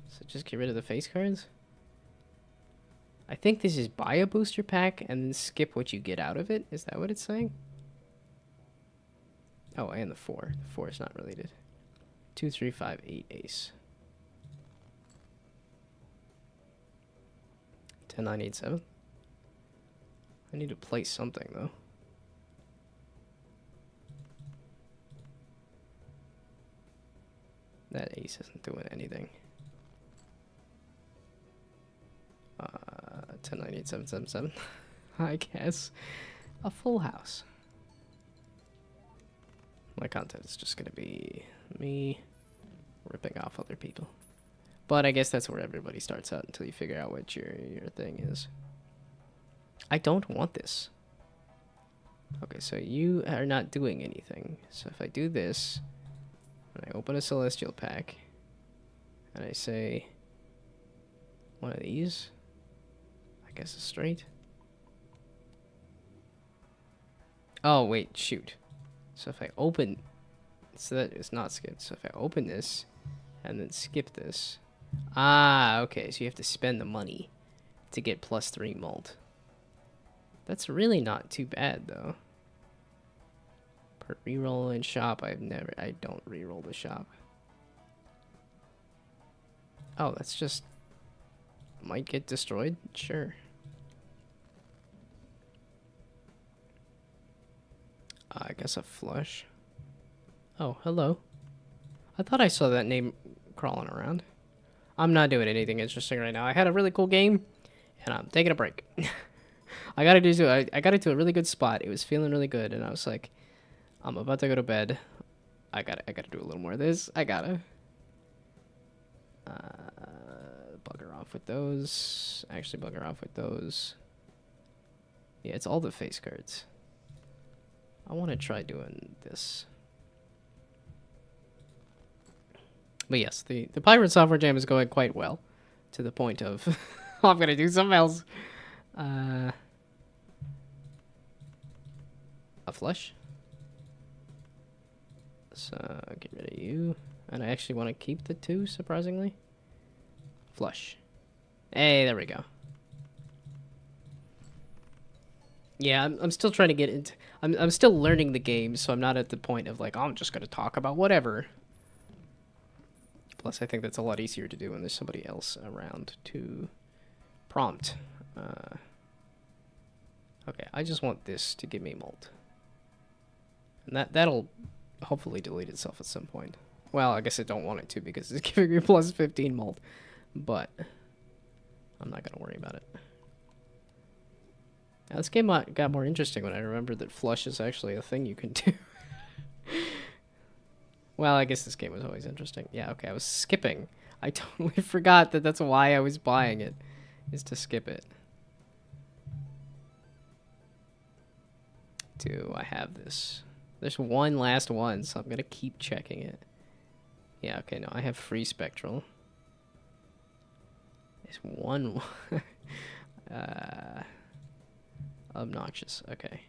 So just get rid of the face cards? I think this is buy a booster pack and then skip what you get out of it. Is that what it's saying? Oh, and the 4. The 4 is not related. 2, 3, 5, 8, ace. 10, 9, 8, 7. I need to play something, though. That ace isn't doing anything. 10, 9, 8, 7, 7, 7. I guess. A full house. My content is just going to be me ripping off other people. But I guess that's where everybody starts out until you figure out what your thing is. I don't want this. Okay, so you are not doing anything. So if I do this, and I open a Celestial pack, and I say one of these, I guess a straight. Oh, wait, shoot. So if I open So that is not skipped. So if I open this and then skip this. Ah, okay. So you have to spend the money to get +3 molt. That's really not too bad, though. Per reroll in shop, I don't reroll the shop. Oh, that's just... might get destroyed? Sure. I guess a flush. Oh, hello. I thought I saw that name crawling around. I'm not doing anything interesting right now. I had a really cool game, and I'm taking a break. I got it to a really good spot. It was feeling really good, and I was like, I'm about to go to bed. I gotta do a little more of this. I gotta. Bugger off with those. Actually, bugger off with those. Yeah, it's all the face cards. I want to try doing this. But yes, the Pirate Software Jam is going quite well. To the point of, I'm going to do something else. A flush. So, get rid of you. And I actually want to keep the 2, surprisingly. Flush. Hey, there we go. Yeah, I'm still trying to get into... I'm still learning the game, so I'm not at the point of, like, oh, I'm just going to talk about whatever. Plus, I think that's a lot easier to do when there's somebody else around to prompt. Okay, I just want this to give me molt. And that'll hopefully delete itself at some point. Well, I guess I don't want it to because it's giving me +15 molt. But I'm not going to worry about it. Now, this game got more interesting when I remembered that flush is actually a thing you can do. Well, I guess this game was always interesting. Yeah, okay, I was skipping. I totally forgot that that's why I was buying it, is to skip it. Do I have this? There's one last one, so I'm going to keep checking it. Yeah, okay, no, I have free spectral. There's one... obnoxious, okay.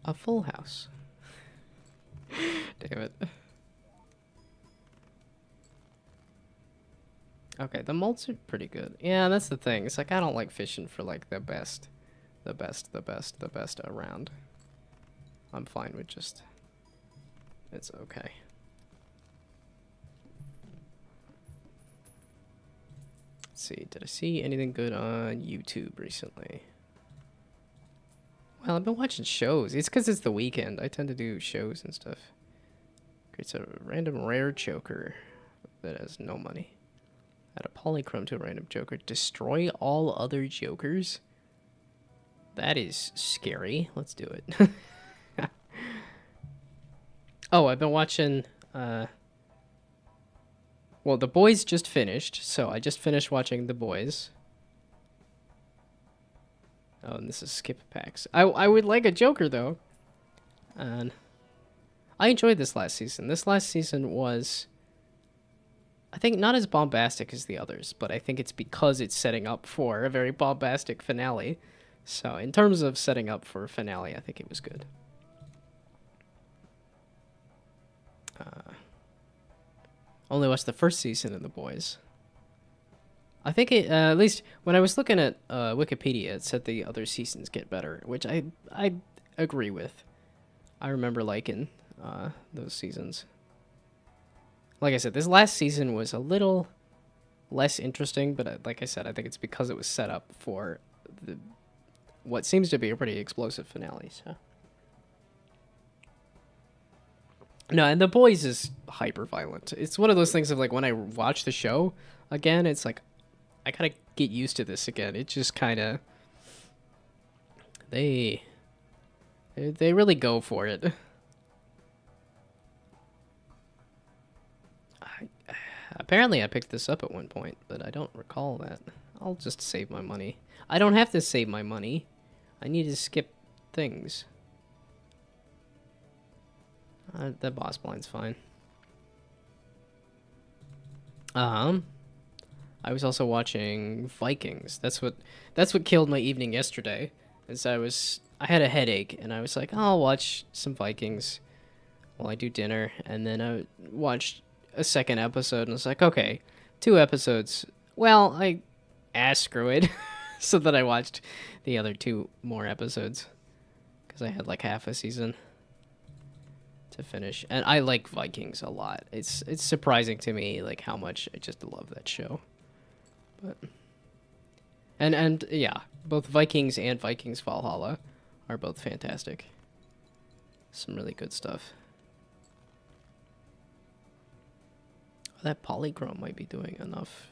A full house. Damn it. Okay, the molts are pretty good. Yeah, that's the thing. It's like I don't like fishing for like the best around. I'm fine with just... it's okay. Let's see, did I see anything good on YouTube recently? Well, I've been watching shows. It's because it's the weekend. I tend to do shows and stuff. Creates a random rare joker that has no money. Add a polychrome to a random joker. Destroy all other jokers? That is scary. Let's do it. Oh, I've been watching... well, The Boys just finished, so I just finished watching The Boys. Oh, and this is skip packs. I would like a Joker, though. And I enjoyed this last season. This last season was, I think, not as bombastic as the others, but I think it's because it's setting up for a very bombastic finale. So, in terms of setting up for a finale, I think it was good. Only watched the first season of The Boys. I think it, at least when I was looking at Wikipedia, it said the other seasons get better, which I agree with. I remember liking those seasons. Like I said, this last season was a little less interesting, but like I said, I think it's because it was set up for what seems to be a pretty explosive finale. So. No, and The Boys is hyper violent. It's one of those things of like when I watch the show again, it's like I gotta get used to this again. It just kind of they really go for it. Apparently, I picked this up at one point, but I don't recall that. I'll just save my money. I don't have to save my money. I need to skip things. The boss blind's fine. I was also watching Vikings. That's what killed my evening yesterday. As I was I had a headache, and I was like, oh, I'll watch some Vikings while I do dinner, and then I watched a second episode, and I was like, okay, 2 episodes. Well, screw it. So then I watched the other 2 more episodes, because I had like half a season to finish. And I like Vikings a lot. It's surprising to me like how much I just love that show. But and yeah, both Vikings and Vikings Valhalla are both fantastic. Some really good stuff. That polychrome might be doing enough.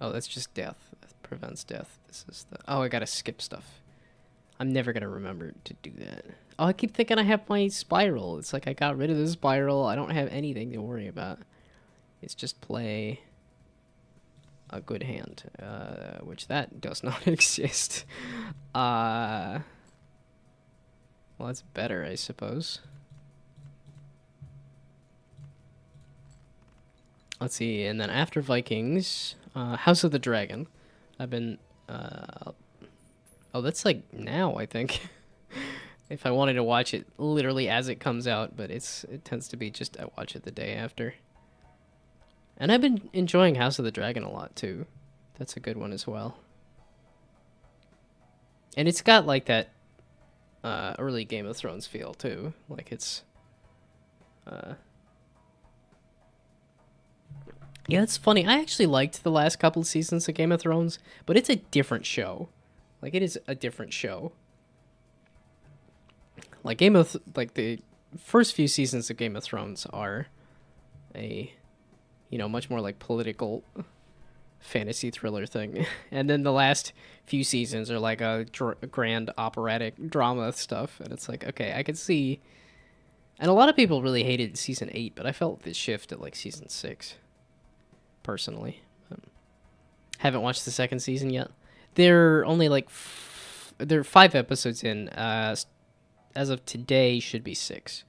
Oh, that's just death. That prevents death. This is the... Oh, I gotta skip stuff. I'm never gonna remember to do that. Oh, I keep thinking I have my spiral. It's like I got rid of the spiral. I don't have anything to worry about. It's just play a good hand, which that does not exist. Well, that's better, I suppose. Let's see, and then after Vikings, House of the Dragon. I've been, oh, that's like now, I think. If I wanted to watch it literally as it comes out, but it tends to be just I watch it the day after. And I've been enjoying House of the Dragon a lot, too. That's a good one as well. And it's got, like, that early Game of Thrones feel, too. Like, it's... Yeah, it's funny. I actually liked the last couple of seasons of Game of Thrones, but it's a different show. Like, it is a different show. Like, the first few seasons of Game of Thrones are a... you know, much more like political fantasy thriller thing. And then the last few seasons are like a grand operatic drama stuff. And it's like, okay, I could see. And a lot of people really hated season 8, but I felt the shift at like season 6, personally. Haven't watched the second season yet. They're only like, they're 5 episodes in. As of today, should be 6.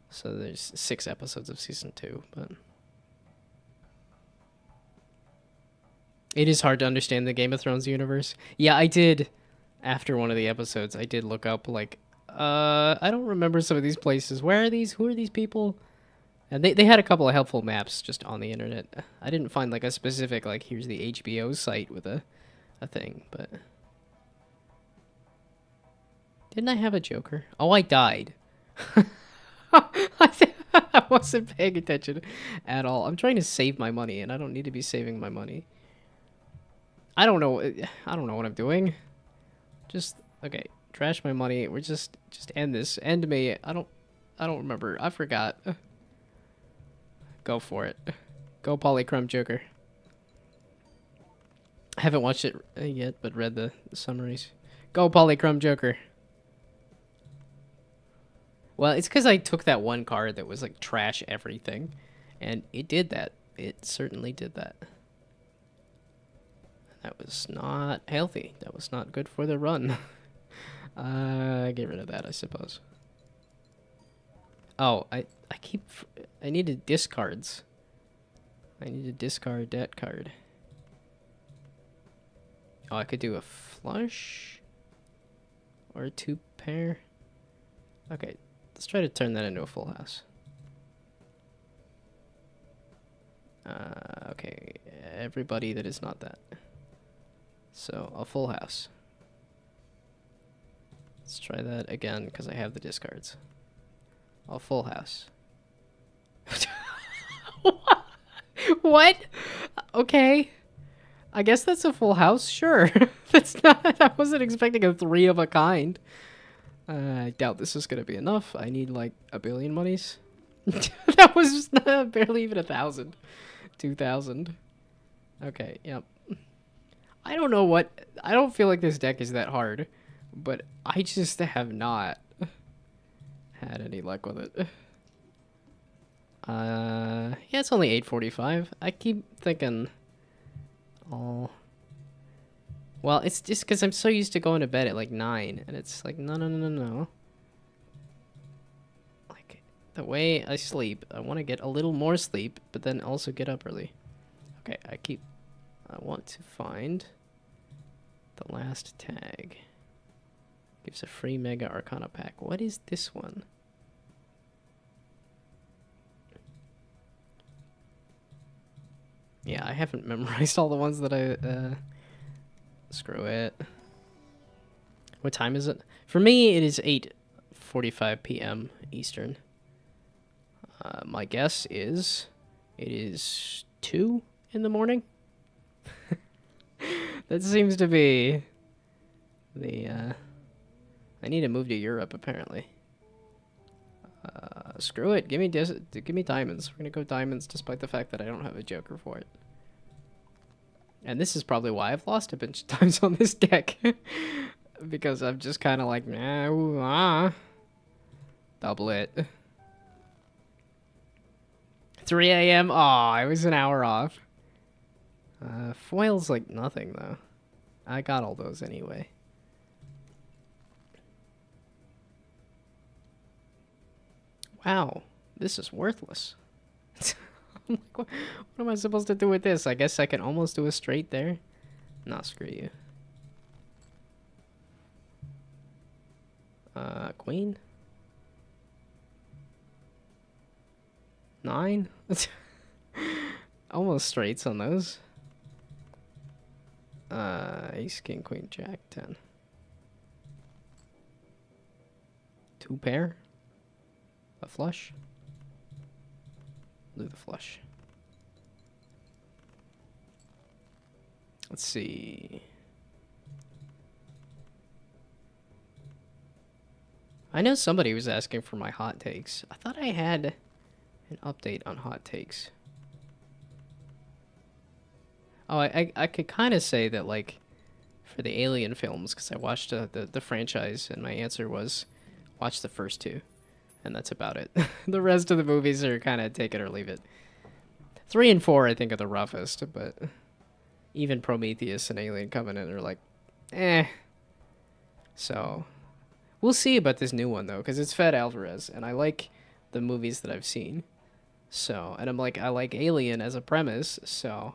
So there's 6 episodes of season 2, but... It is hard to understand the Game of Thrones universe. Yeah, I did, after one of the episodes, I did look up, like, I don't remember some of these places. Where are these? Who are these people? And they had a couple of helpful maps just on the internet. I didn't find, like, a specific, like, here's the HBO site with a thing, but... Didn't I have a Joker? Oh, I died. I wasn't paying attention at all. I'm trying to save my money, and I don't need to be saving my money. I don't know what I'm doing. Just okay, trash my money. We're just end this. End me. I don't remember. I forgot. Go for it. Go Polychrome Joker. I haven't watched it yet, but read the summaries. Go Polychrome Joker. Well, it's because I took that one card that was like trash everything, and it did that. It certainly did that. That was not healthy. That was not good for the run. Get rid of that, I suppose. Oh, I needed discards. I need to discard that card. Oh, I could do a flush? Or a 2 pair? Okay, let's try to turn that into a full house. Okay, everybody that is not that. So, a full house. Let's try that again, because I have the discards. A full house. What? Okay. I guess that's a full house, sure. That's not... I wasn't expecting a 3 of a kind. I doubt this is going to be enough. I need, like, 1 billion monies. That was barely even 1,000. 2,000. Okay, yep. I don't know what... I don't feel like this deck is that hard, but I just have not had any luck with it. Yeah, it's only 8:45. I keep thinking... Oh... Well, it's just because I'm so used to going to bed at like 9, and it's like, no. Like, the way I sleep, I want to get a little more sleep, but then also get up early. Okay, I want to find the last tag. Gives a free Mega Arcana pack. What is this one? Yeah, I haven't memorized all the ones that I... Screw it. What time is it? For me, it is 8:45 p.m. Eastern. My guess is it is 2 in the morning. That seems to be the... I need to move to Europe, apparently. Screw it. Give me diamonds. We're gonna go diamonds despite the fact that I don't have a joker for it. And this is probably why I've lost a bunch of times on this deck. Because I'm just kind of like, nah, ooh, ah. Double it. 3 a.m. Aw, I was an hour off. Foil's like nothing, though. I got all those anyway. Wow, this is worthless. I'm like, what am I supposed to do with this? I guess I can almost do a straight there. Nah, screw you. Queen? 9? Almost straights on those. Ace, King, Queen, Jack, 10. 2 pair. A flush. Do the flush. Let's see. I know somebody was asking for my hot takes. I thought I had an update on hot takes. Oh, I could kind of say that, like, for the Alien films, because I watched the franchise, and my answer was, watch the first 2. And that's about it. The rest of the movies are kind of take it or leave it. 3 and 4, I think, are the roughest, but even Prometheus and Alien Covenant are like, eh. So, we'll see about this new one, though, because it's Fed Alvarez, and I like the movies that I've seen. So, and I'm like, I like Alien as a premise, so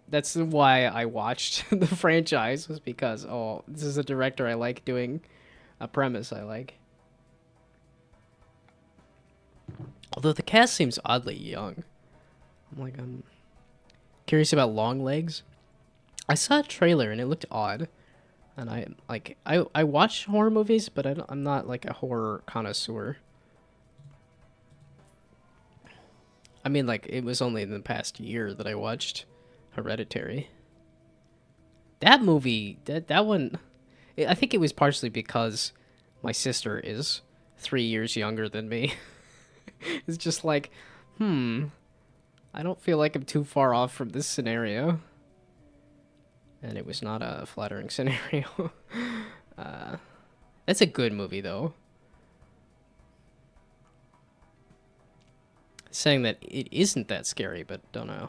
that's why I watched the franchise, was because, oh, this is a director I like doing a premise I like. Although the cast seems oddly young. I'm curious about Longlegs. I saw a trailer and it looked odd. And I watch horror movies, but I'm not like a horror connoisseur. I mean, like, it was only in the past year that I watched Hereditary. That movie, that one, I think it was partially because my sister is 3 years younger than me. It's just like, I don't feel like I'm too far off from this scenario. And it was not a flattering scenario. That's a good movie, though. Saying that it isn't that scary, but don't know.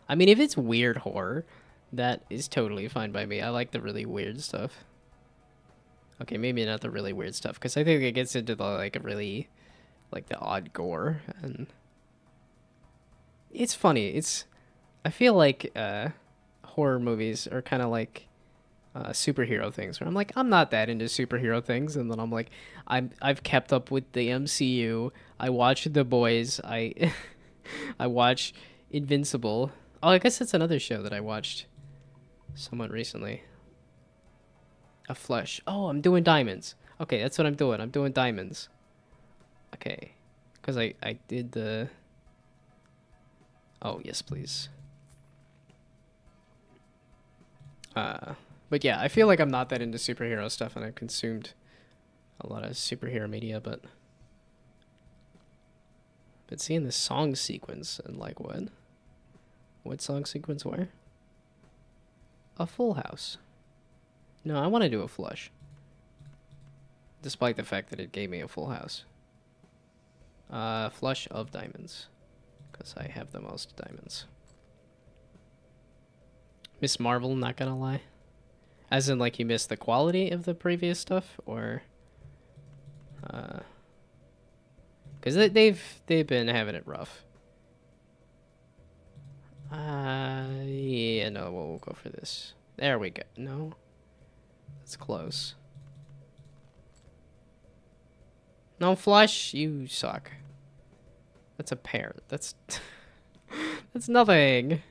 I mean, if it's weird horror, that is totally fine by me. I like the really weird stuff. Okay, maybe not the really weird stuff, because I think it gets into the, like, a really... like the odd gore, and it's funny. I feel like horror movies are kind of like superhero things, where I'm like, I'm not that into superhero things, and then I'm like, I've kept up with the MCU. I watch The Boys. I watch Invincible. Oh, I guess that's another show that I watched somewhat recently. A Flush. Oh, I'm doing diamonds. Okay, that's what I'm doing. I'm doing diamonds. Okay, because I did the... Oh, yes, please. But yeah, I feel like I'm not that into superhero stuff, and I've consumed a lot of superhero media, but seeing this song sequence, and like, what? What song sequence where? A Full House. No, I want to do a flush. Despite the fact that it gave me a full house. Flush of diamonds, because I have the most diamonds. Miss Marvel, not gonna lie. As in, like, you missed the quality of the previous stuff, or... Because they've been having it rough. Yeah, no, we'll go for this. There we go. No? That's close. No flush. You suck. That's a pair. That's that's nothing.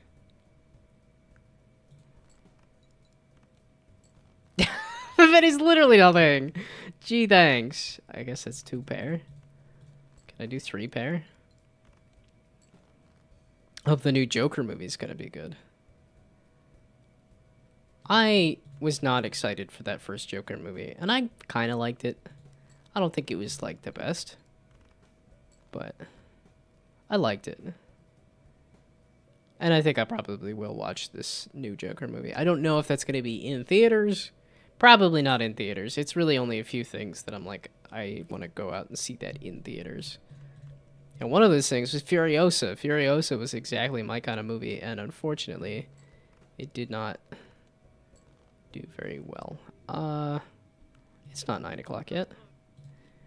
That is literally nothing. Gee, thanks. I guess that's 2 pair. Can I do 3 pair? Hope the new Joker movie is gonna be good. I was not excited for that first Joker movie, and I kind of liked it. I don't think it was, like, the best, but I liked it. And I think I probably will watch this new Joker movie. I don't know if that's going to be in theaters. Probably not in theaters. It's really only a few things that I'm like, I want to go out and see that in theaters. And one of those things was Furiosa. Furiosa was exactly my kind of movie, and unfortunately, it did not do very well. It's not 9 o'clock yet.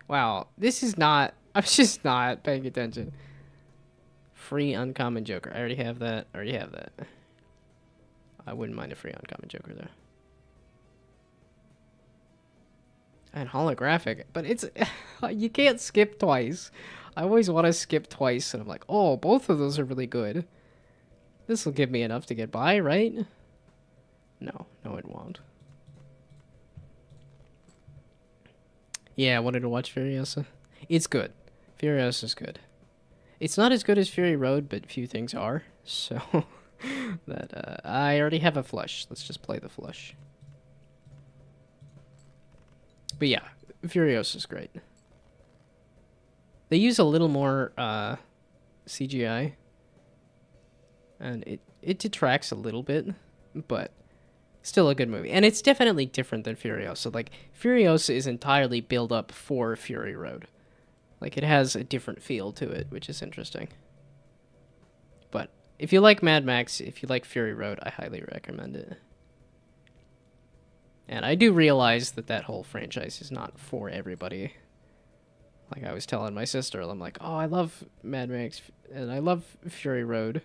Wow, this is not... I'm just not paying attention. Free Uncommon Joker. I already have that. I already have that. I wouldn't mind a free Uncommon Joker, though. And holographic. But it's... you can't skip twice. I always want to skip twice, and I'm like, oh, both of those are really good. This will give me enough to get by, right? No. No, it won't. Yeah, I wanted to watch Furiosa. It's good. Furiosa's good. It's not as good as Fury Road, but few things are. So, that I already have a flush. Let's just play the flush. But yeah, Furiosa's great. They use a little more CGI, and it detracts a little bit, but still a good movie. And it's definitely different than Furiosa. Like, Furiosa is entirely built up for Fury Road. Like, it has a different feel to it, which is interesting. But if you like Mad Max, if you like Fury Road, I highly recommend it. And I do realize that that whole franchise is not for everybody. Like I was telling my sister, I'm like, oh, I love Mad Max, and I love Fury Road.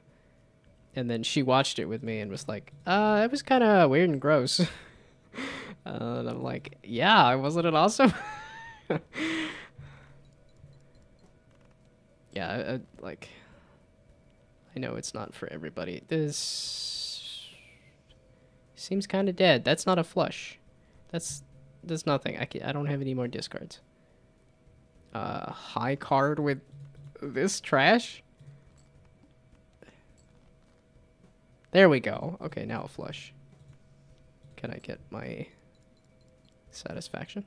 And then she watched it with me and was like, it was kind of weird and gross. And I'm like, yeah, wasn't it awesome? Yeah, like, I know it's not for everybody. This seems kind of dead. That's not a flush. That's nothing. I don't have any more discards. High card with this trash? There we go. Okay, now a flush. Can I get my satisfaction?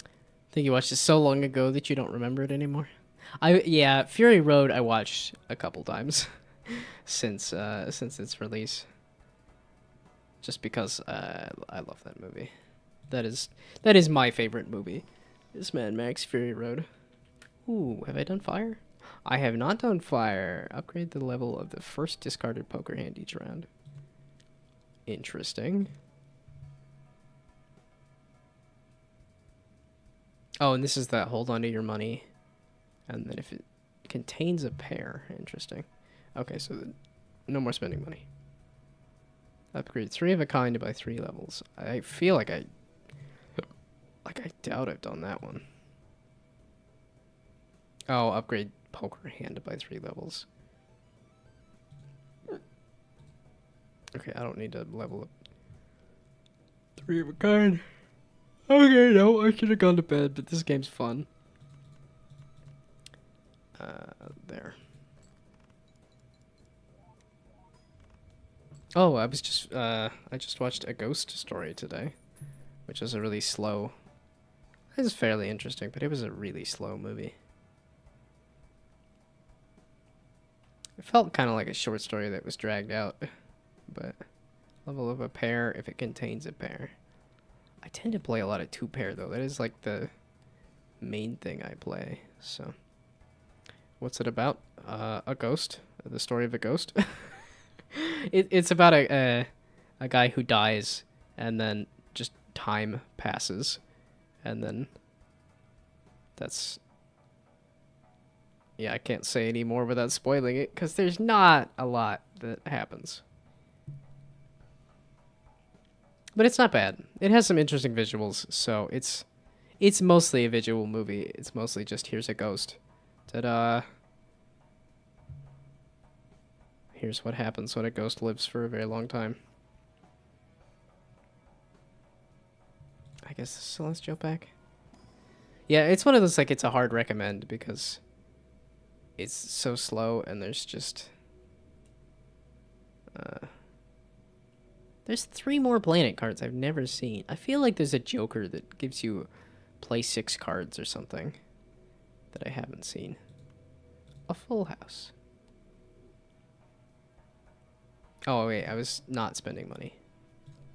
I think you watched it so long ago that you don't remember it anymore. Yeah, Fury Road I watched a couple times since its release. Just because I love that movie. That is my favorite movie. Is Mad Max Fury Road. Ooh, have I done fire? I have not done fire. Upgrade the level of the first discarded poker hand each round. Interesting. Oh, and this is that hold on to your money. And then if it contains a pair. Interesting. Okay, so no more spending money. Upgrade 3 of a kind by 3 levels. I feel like I doubt I've done that one. Oh, upgrade poker hand by 3 levels. Okay, I don't need to level up 3 of a kind. Okay, no, I should have gone to bed, but this game's fun. There. Oh, I just watched A Ghost Story today, which is a really slow... It's fairly interesting, but it was a really slow movie. It felt kind of like a short story that was dragged out, but level of a pair if it contains a pair. I tend to play a lot of 2-pair though. That is like the main thing I play. So, what's it about? A ghost? The story of a ghost? It's about a guy who dies, and then just time passes, and then that's... Yeah, I can't say any more without spoiling it, because there's not a lot that happens. But it's not bad. It has some interesting visuals, so it's It's mostly a visual movie. It's mostly just here's a ghost. Ta-da. Here's what happens when a ghost lives for a very long time. I guess, so let's jump back. Yeah, it's one of those, like, it's a hard recommend because it's so slow and there's just... there's 3 more planet cards I've never seen. I feel like there's a Joker that gives you play 6 cards or something that I haven't seen. A full house. Oh, wait, I was not spending money.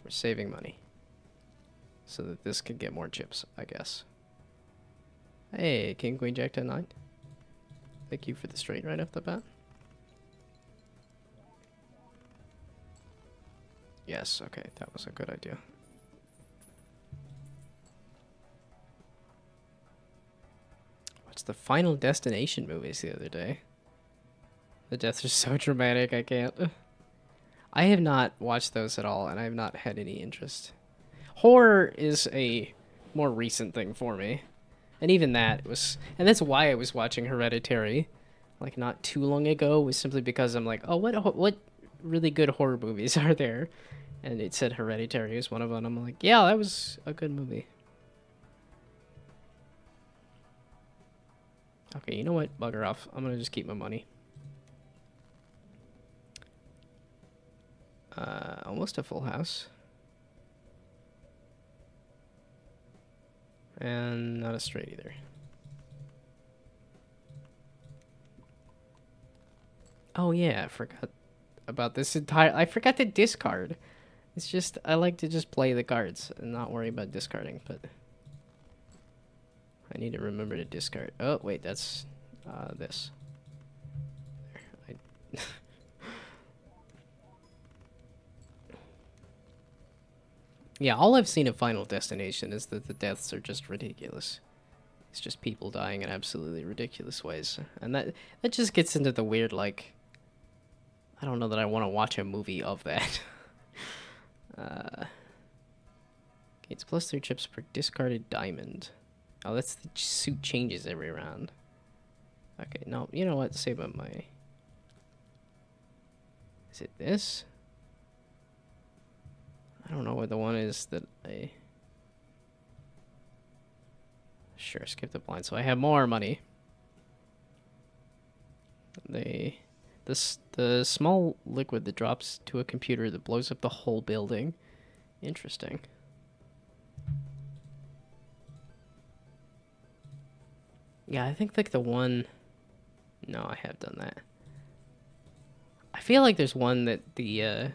We're saving money. So that this could get more chips, I guess. Hey, King, Queen, Jack, 10, 9. Thank you for the straight right off the bat. Yes, okay, that was a good idea. Watched the Final Destination movies the other day. The deaths are so dramatic, I can't. I have not watched those at all, and I have not had any interest. Horror is a more recent thing for me. And even that was... And that's why I was watching Hereditary, like, not too long ago, was simply because I'm like, oh, what really good horror movies are there? And it said Hereditary is one of them. I'm like, yeah, that was a good movie. Okay, you know what? Bugger off. I'm gonna just keep my money. Almost a full house. And not a straight either. Oh yeah, I forgot about this entire... I forgot to discard. It's just, I like to just play the cards and not worry about discarding, but... I need to remember to discard. Oh, wait, that's this. There, Yeah, all I've seen of Final Destination is that the deaths are just ridiculous. It's just people dying in absolutely ridiculous ways. And that just gets into the weird, like... I don't know that I want to watch a movie of that. Okay, it's plus 3 chips per discarded diamond. Oh, that's the suit changes every round. Okay, no, you know what? Save up my... Is it this? I don't know what the one is that I... Sure, skip the blind, so I have more money. The small liquid that drops to a computer that blows up the whole building. Interesting. Yeah, I think like the one... No, I have done that. I feel like there's one that the,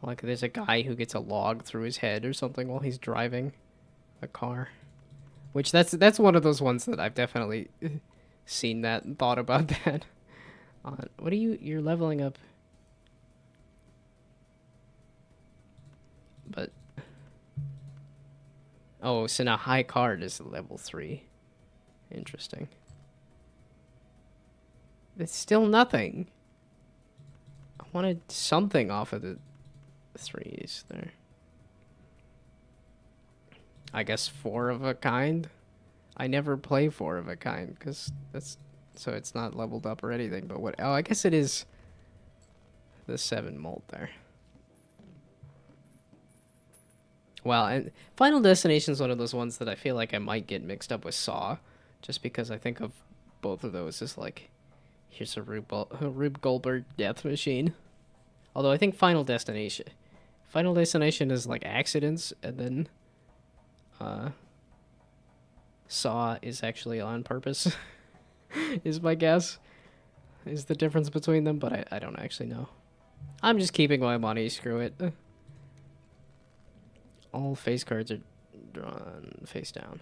like there's a guy who gets a log through his head or something while he's driving a car. Which that's one of those ones that I've definitely seen that and thought about that. What are you're leveling up? But... Oh, so now high card is level 3. Interesting. It's still nothing. I wanted something off of the 3s there. I guess 4 of a kind? I never play 4 of a kind, because that's... So it's not leveled up or anything, but what... Oh, I guess it is the 7 mold there. Wow, and Final Destination is one of those ones that I feel like I might get mixed up with Saw, just because I think of both of those as like, here's a Rube Goldberg death machine. Although I think Final Destination is like accidents, and then Saw is actually on purpose, is my guess, is the difference between them, but I don't actually know. I'm just keeping my money, screw it. All face cards are drawn face down.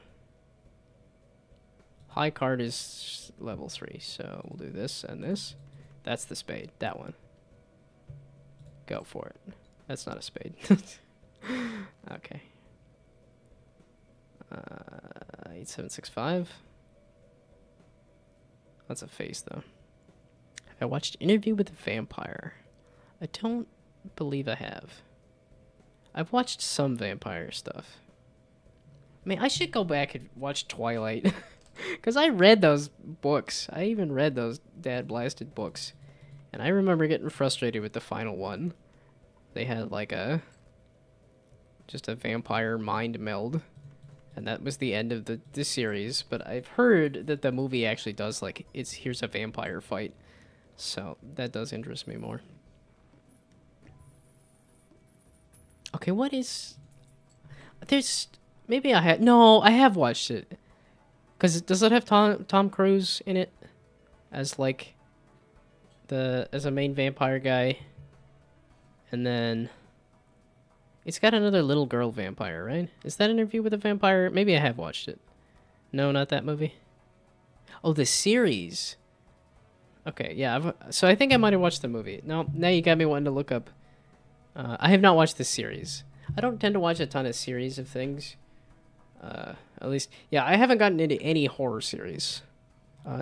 High card is level 3, so we'll do this and this. That's the spade, that one. Go for it. That's not a spade. Okay. 8765. That's a face, though. I watched Interview with a Vampire. I don't believe I have. I've watched some vampire stuff. I mean, I should go back and watch Twilight. Because I read those books. I even read those Dad Blasted books. And I remember getting frustrated with the final one. They had like just a vampire mind meld. And that was the end of the series. But I've heard that the movie actually does like, here's a vampire fight. So that does interest me more. Okay, what is... There's... Maybe I had... No, I have watched it. Because does it have Tom Cruise in it? As like... as a main vampire guy. And then... It's got another little girl vampire, right? Is that Interview with a Vampire? Maybe I have watched it. No, not that movie. Oh, the series. Okay, yeah. So I think I might have watched the movie. No, now you got me wanting to look up. I have not watched the series. I don't tend to watch a ton of series of things. At least, yeah, I haven't gotten into any horror series.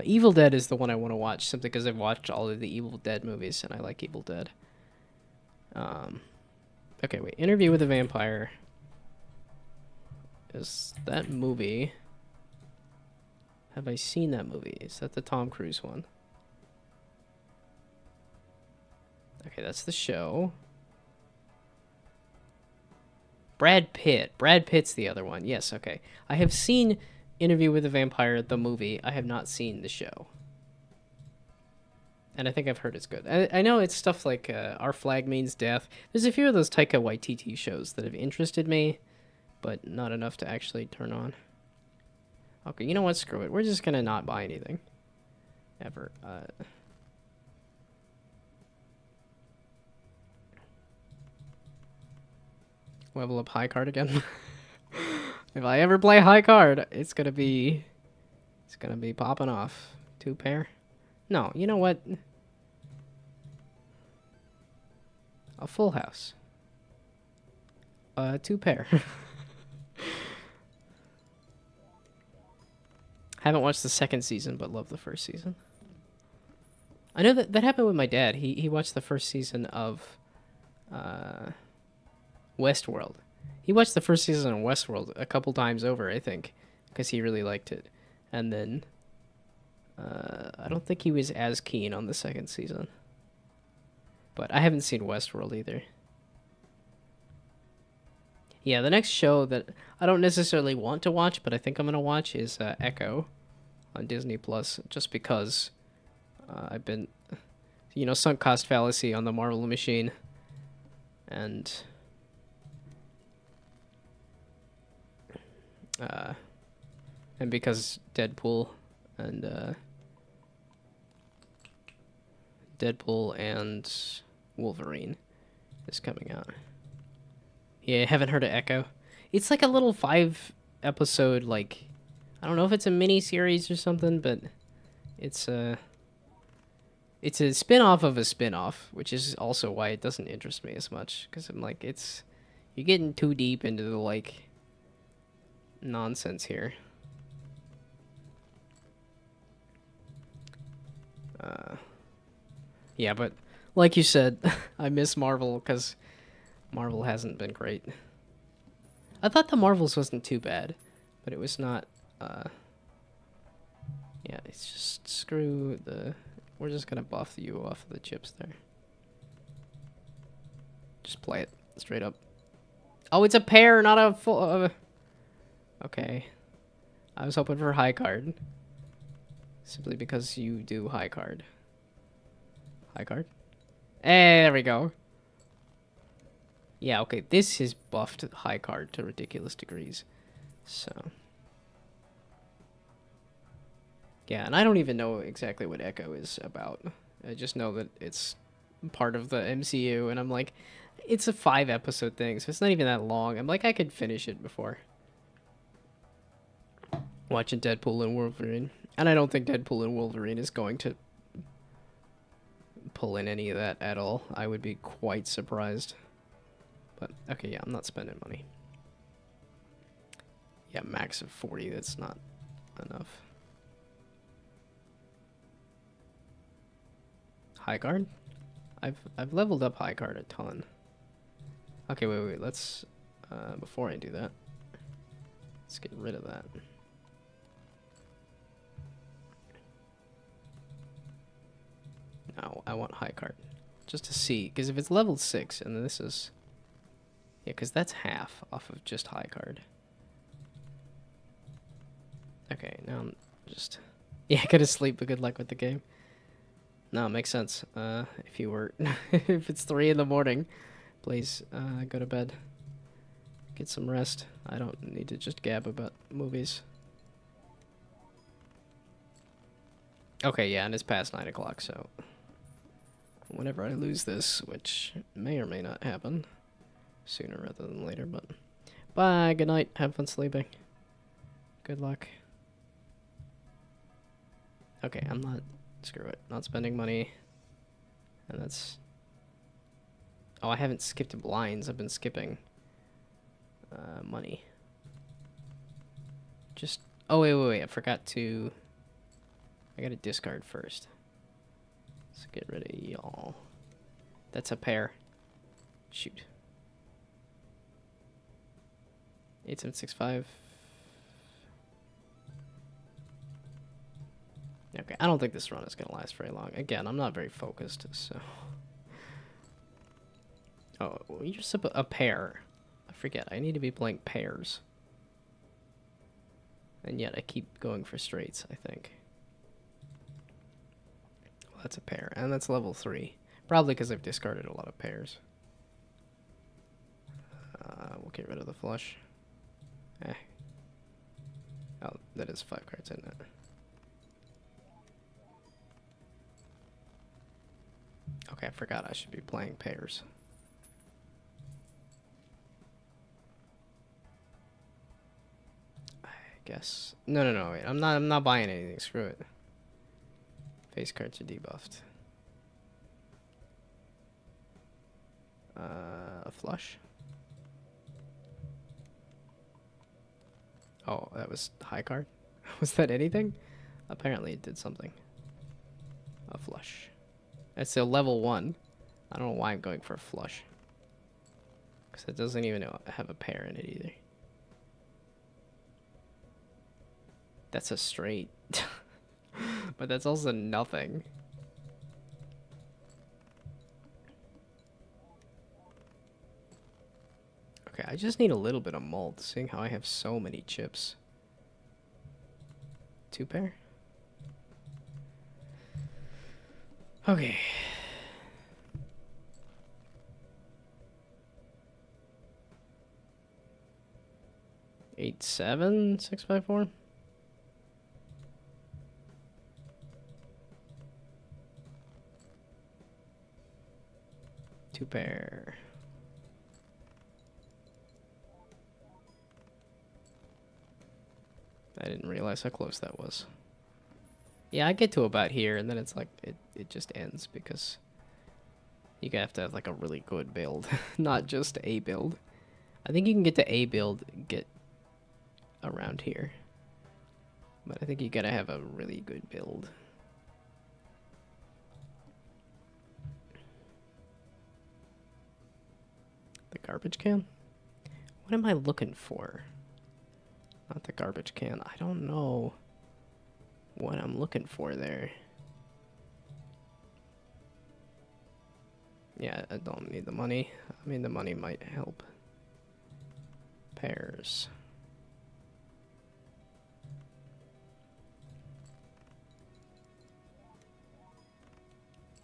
Evil Dead is the one I want to watch, simply because I've watched all of the Evil Dead movies, and I like Evil Dead. Okay, wait. Interview with a Vampire. Is that movie... Have I seen that movie? Is that the Tom Cruise one? Okay, that's the show. Brad Pitt. Brad Pitt's the other one. Yes, okay. I have seen Interview with a Vampire, the movie. I have not seen the show. And I think I've heard it's good. I know it's stuff like Our Flag Means Death. There's a few of those Taika Waititi shows that have interested me, but not enough to actually turn on. Okay, you know what? Screw it. We're just going to not buy anything. Ever. Level up high card again. If I ever play high card, it's gonna be popping off. 2 pair. No, you know what? A full house. 2 pair. Haven't watched the 2nd season, but love the 1st season. I know that happened with my dad. He watched the 1st season of Westworld. He watched the 1st season of Westworld a couple times over, I think, because he really liked it. And then I don't think he was as keen on the 2nd season. But I haven't seen Westworld either. Yeah, the next show that I don't necessarily want to watch, but I think I'm going to watch is Echo on Disney Plus, just because I've been, sunk cost fallacy on the Marvel machine. And because Deadpool and Wolverine is coming out. Yeah, I haven't heard of Echo. It's like a little 5-episode, like, I don't know if it's a mini series or something, but it's a spin-off of a spin-off, which is also why it doesn't interest me as much, because I'm like, you're getting too deep into the, like, nonsense here. Yeah, but like you said, I miss Marvel because Marvel hasn't been great. I thought the Marvels wasn't too bad, but it was not. Yeah, it's just screw the. We're just gonna buff you off of the chips there. Just play it straight up. Oh, it's a pair, not a full. Okay, I was hoping for high card. Simply because you do high card. High card. Hey, there we go. Yeah, okay, this is buffed high card to ridiculous degrees. So. Yeah, and I don't even know exactly what Echo is about. I just know that it's part of the MCU, and I'm like, it's a 5-episode thing, so it's not even that long. I'm like, I could finish it before watching Deadpool and Wolverine. And I don't think Deadpool and Wolverine is going to pull in any of that at all. I would be quite surprised. But, okay, yeah, I'm not spending money. Yeah, max of 40, that's not enough. High card? I've leveled up high card a ton. Okay, wait, let's, before I do that. Let's get rid of that. No, I want high card. Just to see, because if it's level 6 and this is... Yeah, because that's half off of just high card. Okay, now I'm just... Yeah, go to sleep, but good luck with the game. No, it makes sense. If you were... if it's 3 in the morning, please go to bed. Get some rest. I don't need to just gab about movies. Okay, yeah, and it's past 9 o'clock, so... Whenever I lose this, which may or may not happen, sooner rather than later, but... Bye, good night, have fun sleeping. Good luck. Okay, I'm not... Screw it. Not spending money. And that's... Oh, I haven't skipped blinds. I've been skipping... money. Just... Oh, wait. I forgot to... I gotta discard first. Let's get rid of y'all. That's a pair. Shoot. 8765. Okay, I don't think this run is going to last very long. Again, I'm not very focused, so... Oh, you're just a pair. I forget, I need to be playing pairs. And yet I keep going for straights, I think. Well, that's a pair, and that's level 3. Probably because I've discarded a lot of pairs. We'll get rid of the flush. Oh, that is 5 cards, isn't it? Okay, I forgot I should be playing pairs. I guess. No, wait. I'm not buying anything. Screw it. Face cards are debuffed. A flush. Oh, that was high card? Was that anything? Apparently it did something. A flush. That's a level 1. I don't know why I'm going for a flush. Because it doesn't even have a pair in it either. That's a straight. But that's also nothing. Okay, I just need a little bit of mold, seeing how I have so many chips. 2 pair? Okay. Eight, 7, 6, 5, 4. Two pair. I didn't realize how close that was. Yeah, I get to about here, and then it's like, it just ends, because you have to have, like, a really good build, not just a build. I think you can get to a build, get around here. But I think you gotta have a really good build. The garbage can? What am I looking for? Not the garbage can. I don't know what I'm looking for there. Yeah, I don't need the money. I mean, the money might help. Pairs.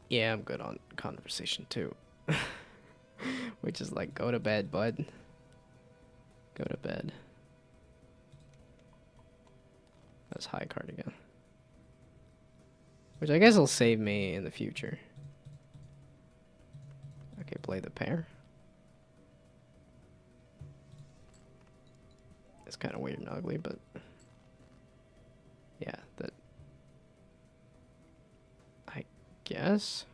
Yeah, I'm good on conversation too. Which is like, go to bed, bud. Go to bed. That's high card again. Which I guess will save me in the future. Okay, play the pair. It's kind of weird and ugly, but... yeah, that... I guess?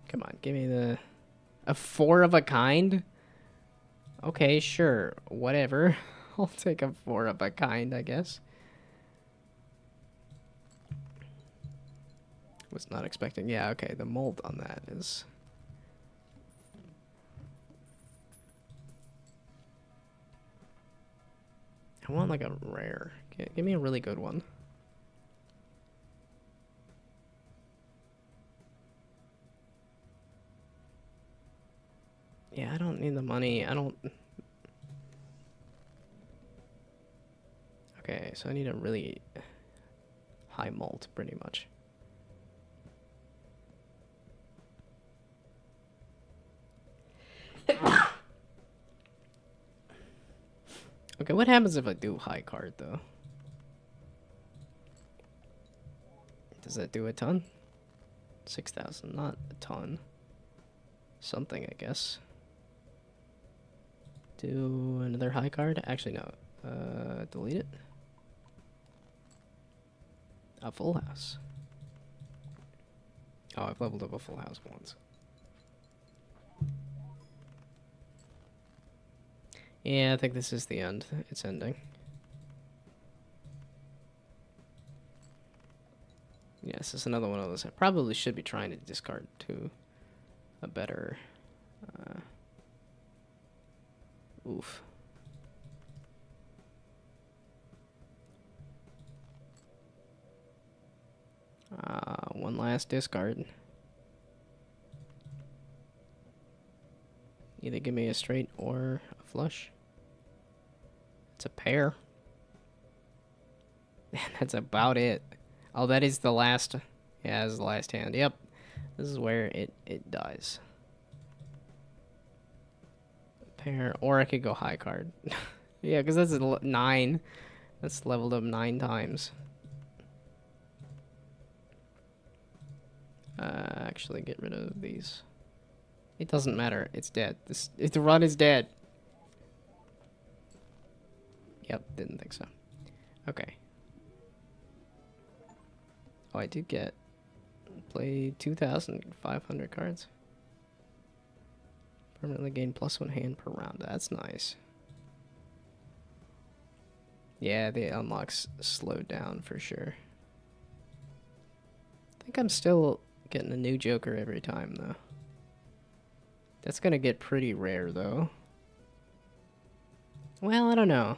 Come on, give me the... a 4 of a kind? Okay, sure, whatever. I'll take a 4 of a kind, I guess. Was not expecting... yeah, okay, the mold on that is... I want like a rare. Give me a really good one. Yeah, I don't need the money. I don't... Okay, so I need a really high mult, pretty much. Okay, what happens if I do high card, though? Does that do a ton? 6,000, not a ton. Something, I guess. Do another high card? Actually, no. Delete it. A full house. Oh, I've leveled up a full house once. Yeah, I think this is the end. It's ending. Yeah, this is another one of those. I probably should be trying to discard to a better... oof. One last discard. Either give me a straight or a flush. It's a pair. That's about it. Oh, that is the last. Yeah, this is the last hand. Yep. This is where it dies. Pair. Or I could go high card. Yeah, because that's a 9. That's leveled up 9 times. Actually, get rid of these. It doesn't matter. It's dead. The run is dead. Yep, didn't think so. Okay. Oh, I did play 2,500 cards. Permanently gain +1 hand per round. That's nice. Yeah, the unlocks slowed down for sure. I think I'm still getting a new Joker every time, though. That's gonna get pretty rare, though. Well, I don't know.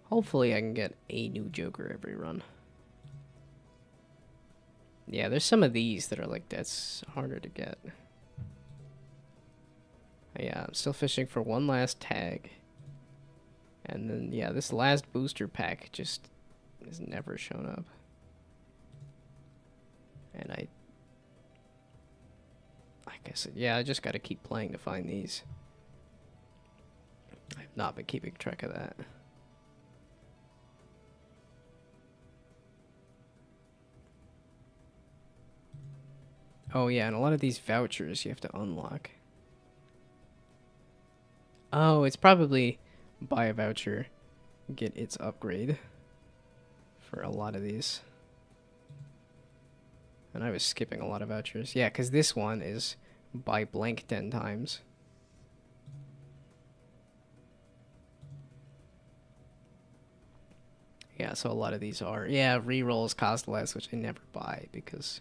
Hopefully I can get a new Joker every run. Yeah, there's some of these that are like, that's harder to get. Yeah, I'm still fishing for one last tag. And then, yeah, this last booster pack just has never shown up. And I guess, yeah, I just gotta keep playing to find these. I've not been keeping track of that. Oh yeah, and a lot of these vouchers you have to unlock. Oh, it's probably buy a voucher, get its upgrade for a lot of these. And I was skipping a lot of vouchers. Yeah, because this one is buy blank 10 times. Yeah, so a lot of these are... Yeah, rerolls cost less, which I never buy because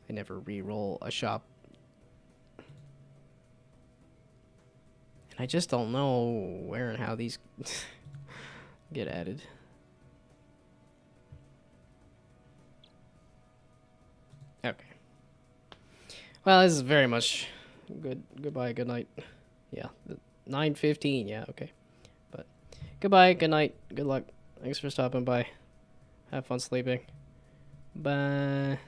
I never reroll a shop. And I just don't know where and how these get added. Okay. Well, this is very much good. Goodbye, good night. Yeah, 9:15. Yeah, okay. But goodbye, good night, good luck. Thanks for stopping by. Have fun sleeping. Bye.